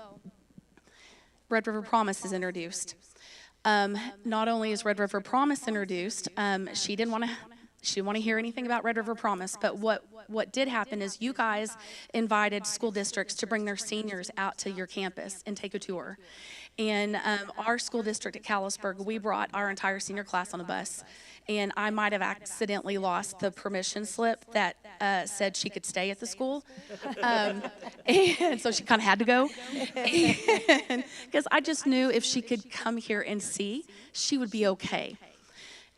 Red River Promise is introduced. Not only is Red River Promise introduced, she didn't want to hear anything about Red River Promise, but what did happen is you guys invited school districts to bring their seniors out to your campus and take a tour. And our school district at Callisburg, we brought our entire senior class on a bus. And I might have accidentally lost the permission slip that said she could stay at the school. And so she kind of had to go. Because I just knew if she could come here and see, she would be okay.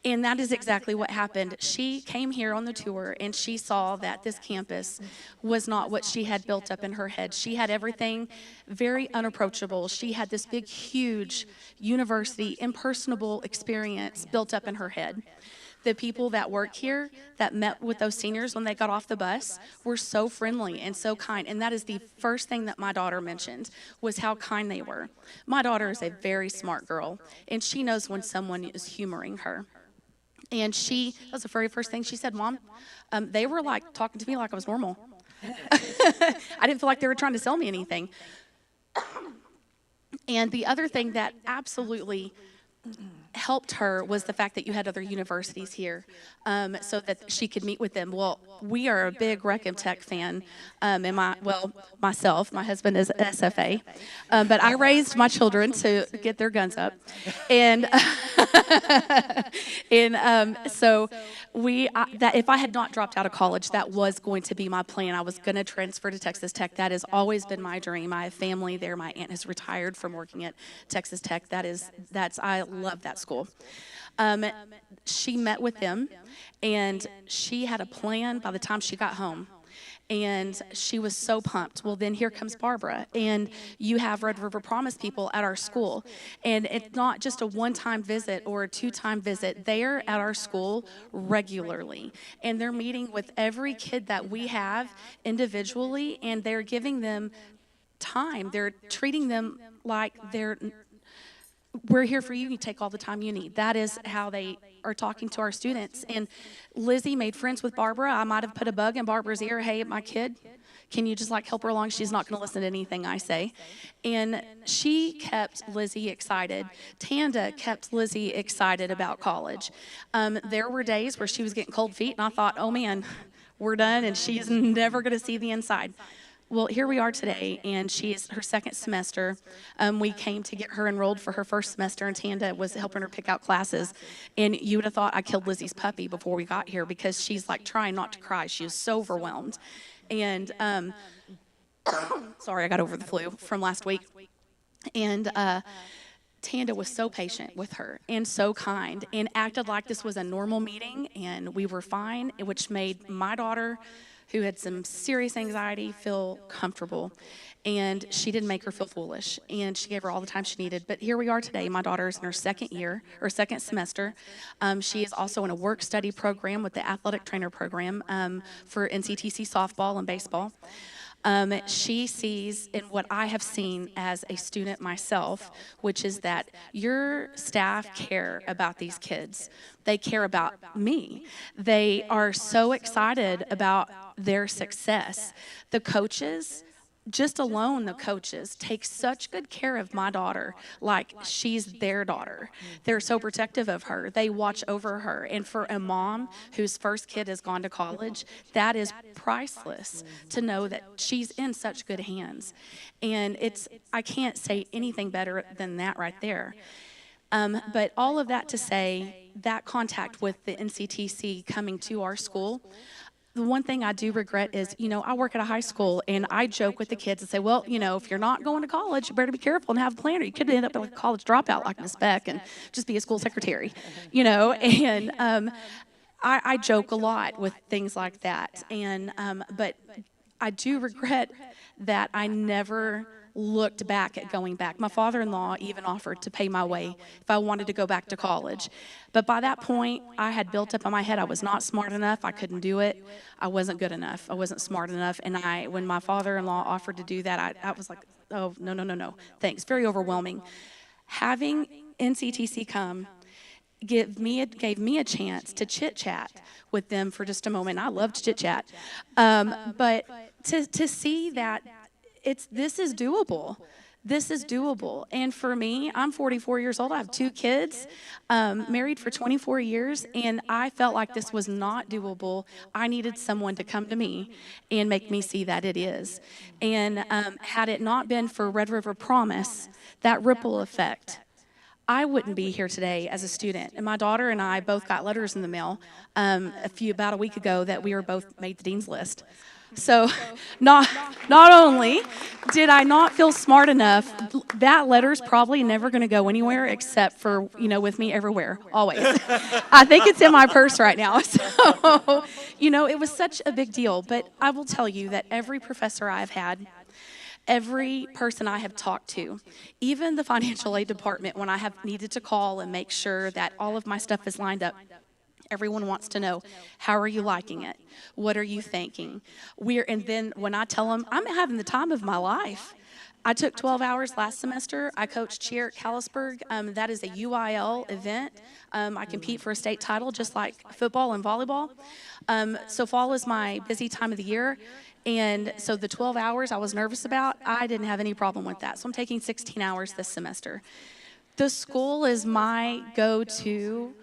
And that is exactly what happened. She came here on the tour and she saw that this campus was not what she had built up in her head. She had everything very unapproachable. She had this big, huge university, impersonable experience built up in her head. The people that work here that met with those seniors when they got off the bus were so friendly and so kind. And that is the first thing that my daughter mentioned was how kind they were. My daughter is a very smart girl and she knows when someone is humoring her. And that was the very first thing she said, Mom, they were like talking to me like I was normal. I didn't feel like they were trying to sell me anything. And the other thing that absolutely helped her was the fact that you had other universities here so that she could meet with them. Well, we are a big Rec M Tech fan, and myself, my husband is SFA, but I raised my children to get their guns up, and so that if I had not dropped out of college, that was going to be my plan. I was going to transfer to Texas Tech. That has always been my dream. I have family there. My aunt has retired from working at Texas Tech. I love that school. She met with them, and she had a plan by the time she got home. And she was so pumped. Well, then here comes Barbara, and you have Red River Promise people at our school. And it's not just a one-time visit or a two-time visit. They are at our school regularly. And they're meeting with every kid that we have individually, and they're giving them time. They're treating them like we're here for you. You take all the time you need. That is how they are talking to our students. And Lizzie made friends with Barbara. I might have put a bug in Barbara's ear. Hey, my kid, can you just help her along? She's not going to listen to anything I say. And she kept Lizzie excited. Tanda kept Lizzie excited about college. There were days where she was getting cold feet, and I thought, oh man, we're done, and she's never going to see the inside. Well, here we are today, and she is her second semester. We came to get her enrolled for her first semester, and Tanda was helping her pick out classes. And you would have thought I killed Lizzie's puppy before we got here because she's trying not to cry. She was so overwhelmed. And sorry, I got over the flu from last week. And Tanda was so patient with her and so kind and acted like this was a normal meeting, and we were fine, which made my daughter, who had some serious anxiety, feel comfortable. And she didn't make her feel foolish, and she gave her all the time she needed. But here we are today. My daughter's in her second semester. She is also in a work-study program with the athletic trainer program for NCTC softball and baseball. She sees in what I have seen as a student myself, which is that your staff care about these kids. They care about me. They are so excited about their success. The coaches, just alone the coaches, take such good care of my daughter like she's their daughter. They're so protective of her. They watch over her. And for a mom whose first kid has gone to college, that is priceless to know that she's in such good hands. And I can't say anything better than that right there. But all of that to say, that contact with the NCTC coming to our school, the one thing I do regret is, I work at a high school, and I joke with the kids and say, well, if you're not going to college, you better be careful and have a plan, or you could end up like a college dropout like Miss Beck and just be a school secretary, and I joke a lot with things like that. And but I do regret that I never looked back at going back. My father-in-law even offered to pay my way if I wanted to go back to college. But by that point, I had built up in my head I was not smart enough. I couldn't do it. I wasn't good enough. I wasn't smart enough. And when my father-in-law offered to do that, I was like, oh, no, no, no, no. Thanks. Very overwhelming. Having NCTC come gave me a chance to chit-chat with them for just a moment. I love to chit-chat. But to see that this is doable. This is doable. And for me, I'm 44 years old. I have 2 kids, married for 24 years, and I felt like this was not doable. I needed someone to come to me and make me see that it is. And had it not been for Red River Promise, that ripple effect, I wouldn't be here today as a student. And my daughter and I both got letters in the mail about a week ago that we were both made the dean's list. So not only did I not feel smart enough, that letter's probably never going to go anywhere except for, with me everywhere, always. I think it's in my purse right now. So, it was such a big deal. But I will tell you that every professor I've had, every person I have talked to, even the financial aid department, when I have needed to call and make sure that all of my stuff is lined up, everyone wants to know, how are you liking it? What are you thinking? And then when I tell them, I'm having the time of my life. I took 12 hours last semester. I coached cheer at Callisburg. That is a UIL event. I compete for a state title just like football and volleyball. So fall is my busy time of the year. And so the 12 hours I was nervous about, I didn't have any problem with that. So I'm taking 16 hours this semester. The school is my go-to,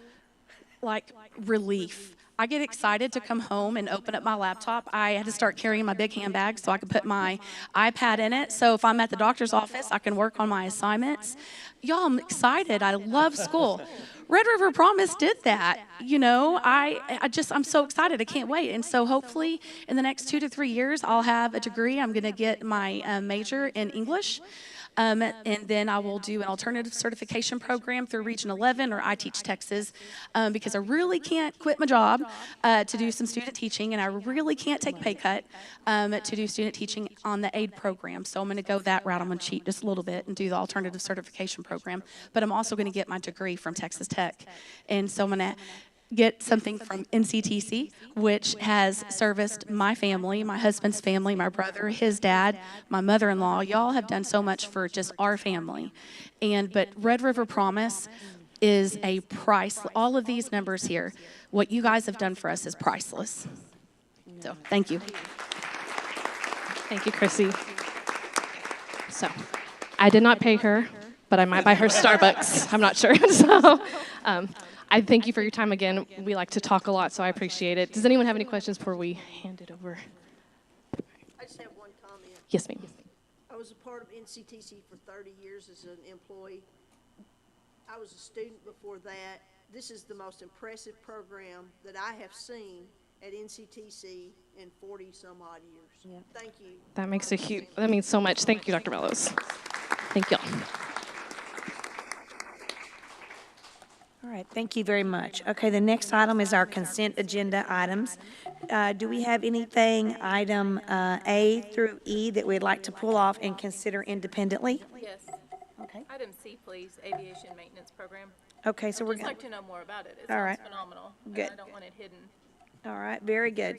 relief. I get excited to come home and open up my laptop. I had to start carrying my big handbag so I could put my iPad in it. So if I'm at the doctor's office, I can work on my assignments. Y'all, I'm excited. I love school. Red River Promise did that. I'm so excited. I can't wait. And so hopefully in the next 2 to 3 years, I'll have a degree. I'm going to get my major in English. And then I will do an alternative certification program through Region 11 or I Teach Texas because I really can't quit my job to do some student teaching, and I really can't take a pay cut to do student teaching on the aid program. So I'm going to go that route. I'm going to cheat just a little bit and do the alternative certification program. But I'm also going to get my degree from Texas Tech. And so I'm going to get something from NCTC, which has serviced my family, my husband's family, my brother, his dad, my mother-in-law. Y'all have done so much for just our family. But Red River Promise is a all of these numbers here, what you guys have done for us is priceless. So, thank you. Thank you, Chrissy. So, I did not pay her, but I might buy her Starbucks. I'm not sure. So, I thank you for your time again. We like to talk a lot, so I appreciate it. Does anyone have any questions before we hand it over? I just have one comment. Yes, ma'am. I was a part of NCTC for 30 years as an employee. I was a student before that. This is the most impressive program that I have seen at NCTC in 40 some odd years. Yeah. Thank you. That means so much. Thank you, Dr. Mellows. Thank y'all. All right, thank you very much. Okay, the next item is our consent agenda items. Do we have anything, item A through E, that we'd like to pull off and consider independently? Yes. Okay. Item C, please, aviation maintenance program. Okay, so we're I'd just going like to know more about it. It All sounds right. phenomenal. Good. And I don't want it hidden. All right, very good.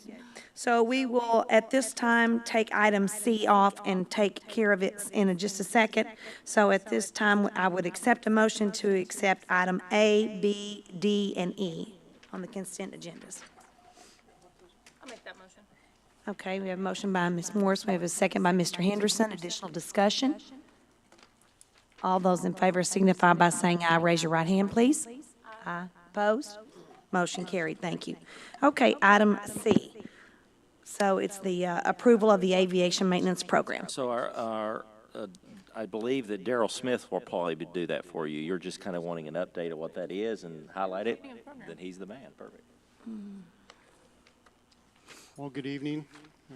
So we will, at this time, take item C off and take care of it in just a second. So at this time, I would accept a motion to accept item A, B, D, and E on the consent agendas. I'll make that motion. Okay, we have a motion by Ms. Morris. We have a second by Mr. Henderson. Additional discussion? All those in favor signify by saying aye. Raise your right hand, please. Aye. Opposed? Motion carried. Thank you. Okay, item C. So it's the approval of the aviation maintenance program. So I believe that Daryl Smith will probably do that for you. You're just kind of wanting an update of what that is and highlight it. Then he's the man. Perfect. Well, good evening,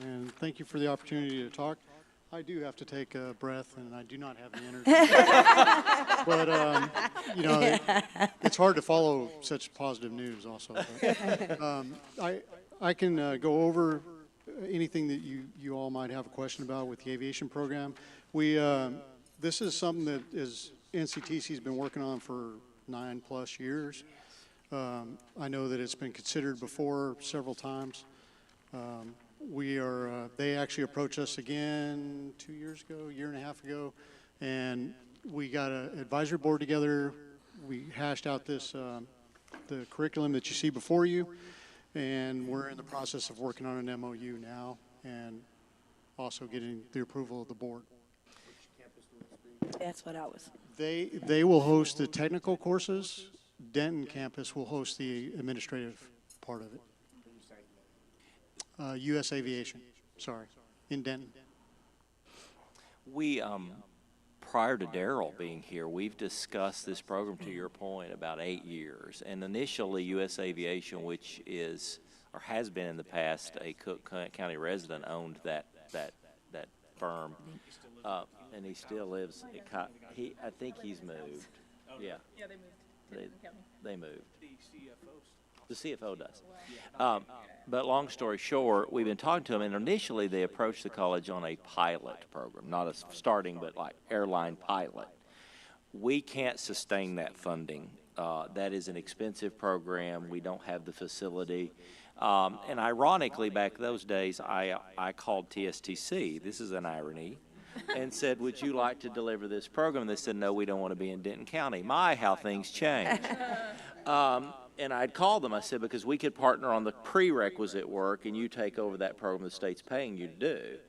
and thank you for the opportunity to talk. I do have to take a breath, and I do not have the energy. But, it's hard to follow such positive news also. But, I can go over anything that you all might have a question about with the aviation program. This is something that NCTC's been working on for 9+ years. I know that it's been considered before several times. They actually approached us again 2 years ago, a year and a half ago, and we got an advisory board together. We hashed out the curriculum that you see before you, and we're in the process of working on an MOU now and also getting the approval of the board. That's what I was. They will host the technical courses. Denton campus will host the administrative part of it. U.S. Aviation, sorry, in Denton. We, prior to Darrell being here, we've discussed this program, to your point, about 8 years. And initially, U.S. Aviation, which is, or has been in the past, a Cook County resident, owned that firm. And he still lives, I think he's moved. Yeah. Yeah, they moved. They moved. The CFO does. But long story short, we've been talking to them, and initially they approached the college on a pilot program, not a starting, but like airline pilot. We can't sustain that funding. That is an expensive program. We don't have the facility. And ironically, back those days, I called TSTC. This is an irony. And said, would you like to deliver this program? And they said, no, we don't want to be in Denton County. My, how things change. And I'd called them. I said, because we could partner on the prerequisite work and you take over that program the state's paying you to do.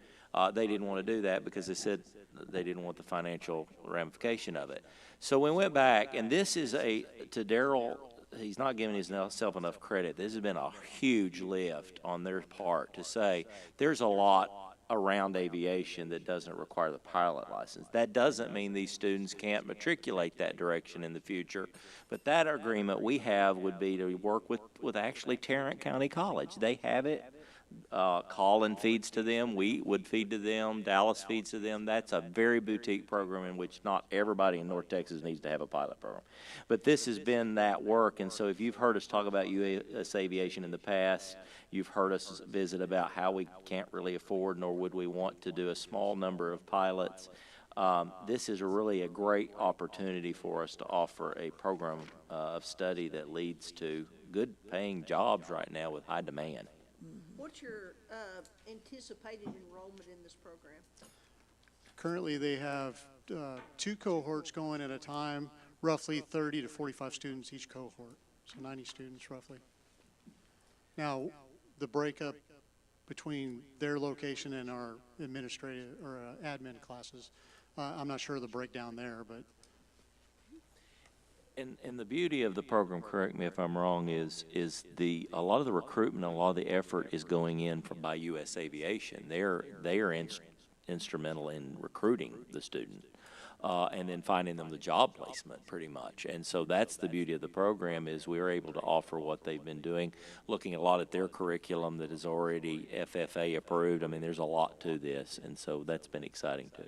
They didn't want to do that because they said they didn't want the financial ramification of it. So we went back, and this is to Darrell, he's not giving himself enough credit. This has been a huge lift on their part to say there's a lot around aviation that doesn't require the pilot license. That doesn't mean these students can't matriculate that direction in the future, but that agreement we have would be to work with actually Tarrant County College. They have it. Collin feeds to them. We would feed to them. Dallas feeds to them. That's a very boutique program in which not everybody in North Texas needs to have a pilot program. But this has been that work, and so if you've heard us talk about U.S. Aviation in the past, you've heard us visit about how we can't really afford, nor would we want to do a small number of pilots. This is really a great opportunity for us to offer a program of study that leads to good paying jobs right now with high demand. What's your anticipated enrollment in this program? Currently, they have 2 cohorts going at a time, roughly 30 to 45 students each cohort, so 90 students roughly. Now, the breakup between their location and our administrative or admin classes, I'm not sure of the breakdown there, but. And the beauty of the program, correct me if I'm wrong, is a lot of the recruitment, a lot of the effort is going in by U.S. Aviation. They are instrumental in recruiting the student and then finding them the job placement pretty much. And so that's the beauty of the program is we're able to offer what they've been doing, looking a lot at their curriculum that is already FFA approved. I mean, there's a lot to this, and so that's been exciting too.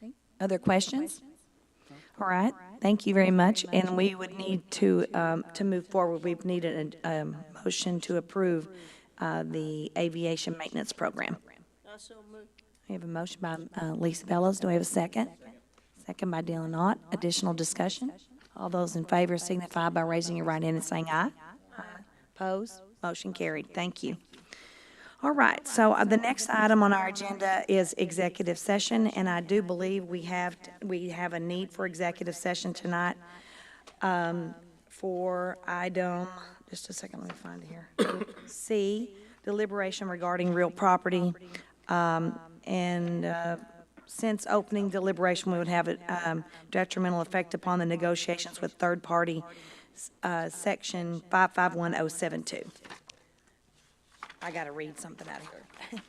Okay. Other questions? All right, thank you very much. And we would need to move forward, we've needed a motion to approve the aviation maintenance program. So moved. We have a motion by Lisa Bellows. Do we have a second? Second by Dylan Ott. Additional discussion? All those in favor signify by raising your right hand and saying aye. Aye. Opposed? Motion carried. Thank you. All right, so the next item on our agenda is executive session, and I do believe we have a need for executive session tonight for item, just a second, let me find it here. C, deliberation regarding real property. Since opening deliberation, we would have a detrimental effect upon the negotiations with third party, section 551072. I got to read something out of here.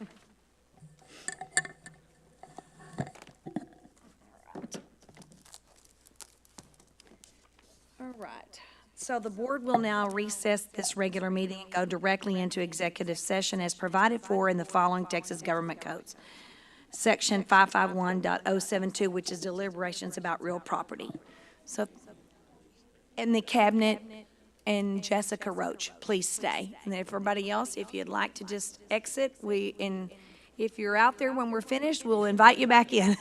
All right. So the board will now recess this regular meeting and go directly into executive session as provided for in the following Texas government codes. Section 551.072, which is deliberations about real property. So, and the cabinet and Jessica Roach. Please stay. And then everybody else, if you'd like to just exit, and if you're out there when we're finished, we'll invite you back in.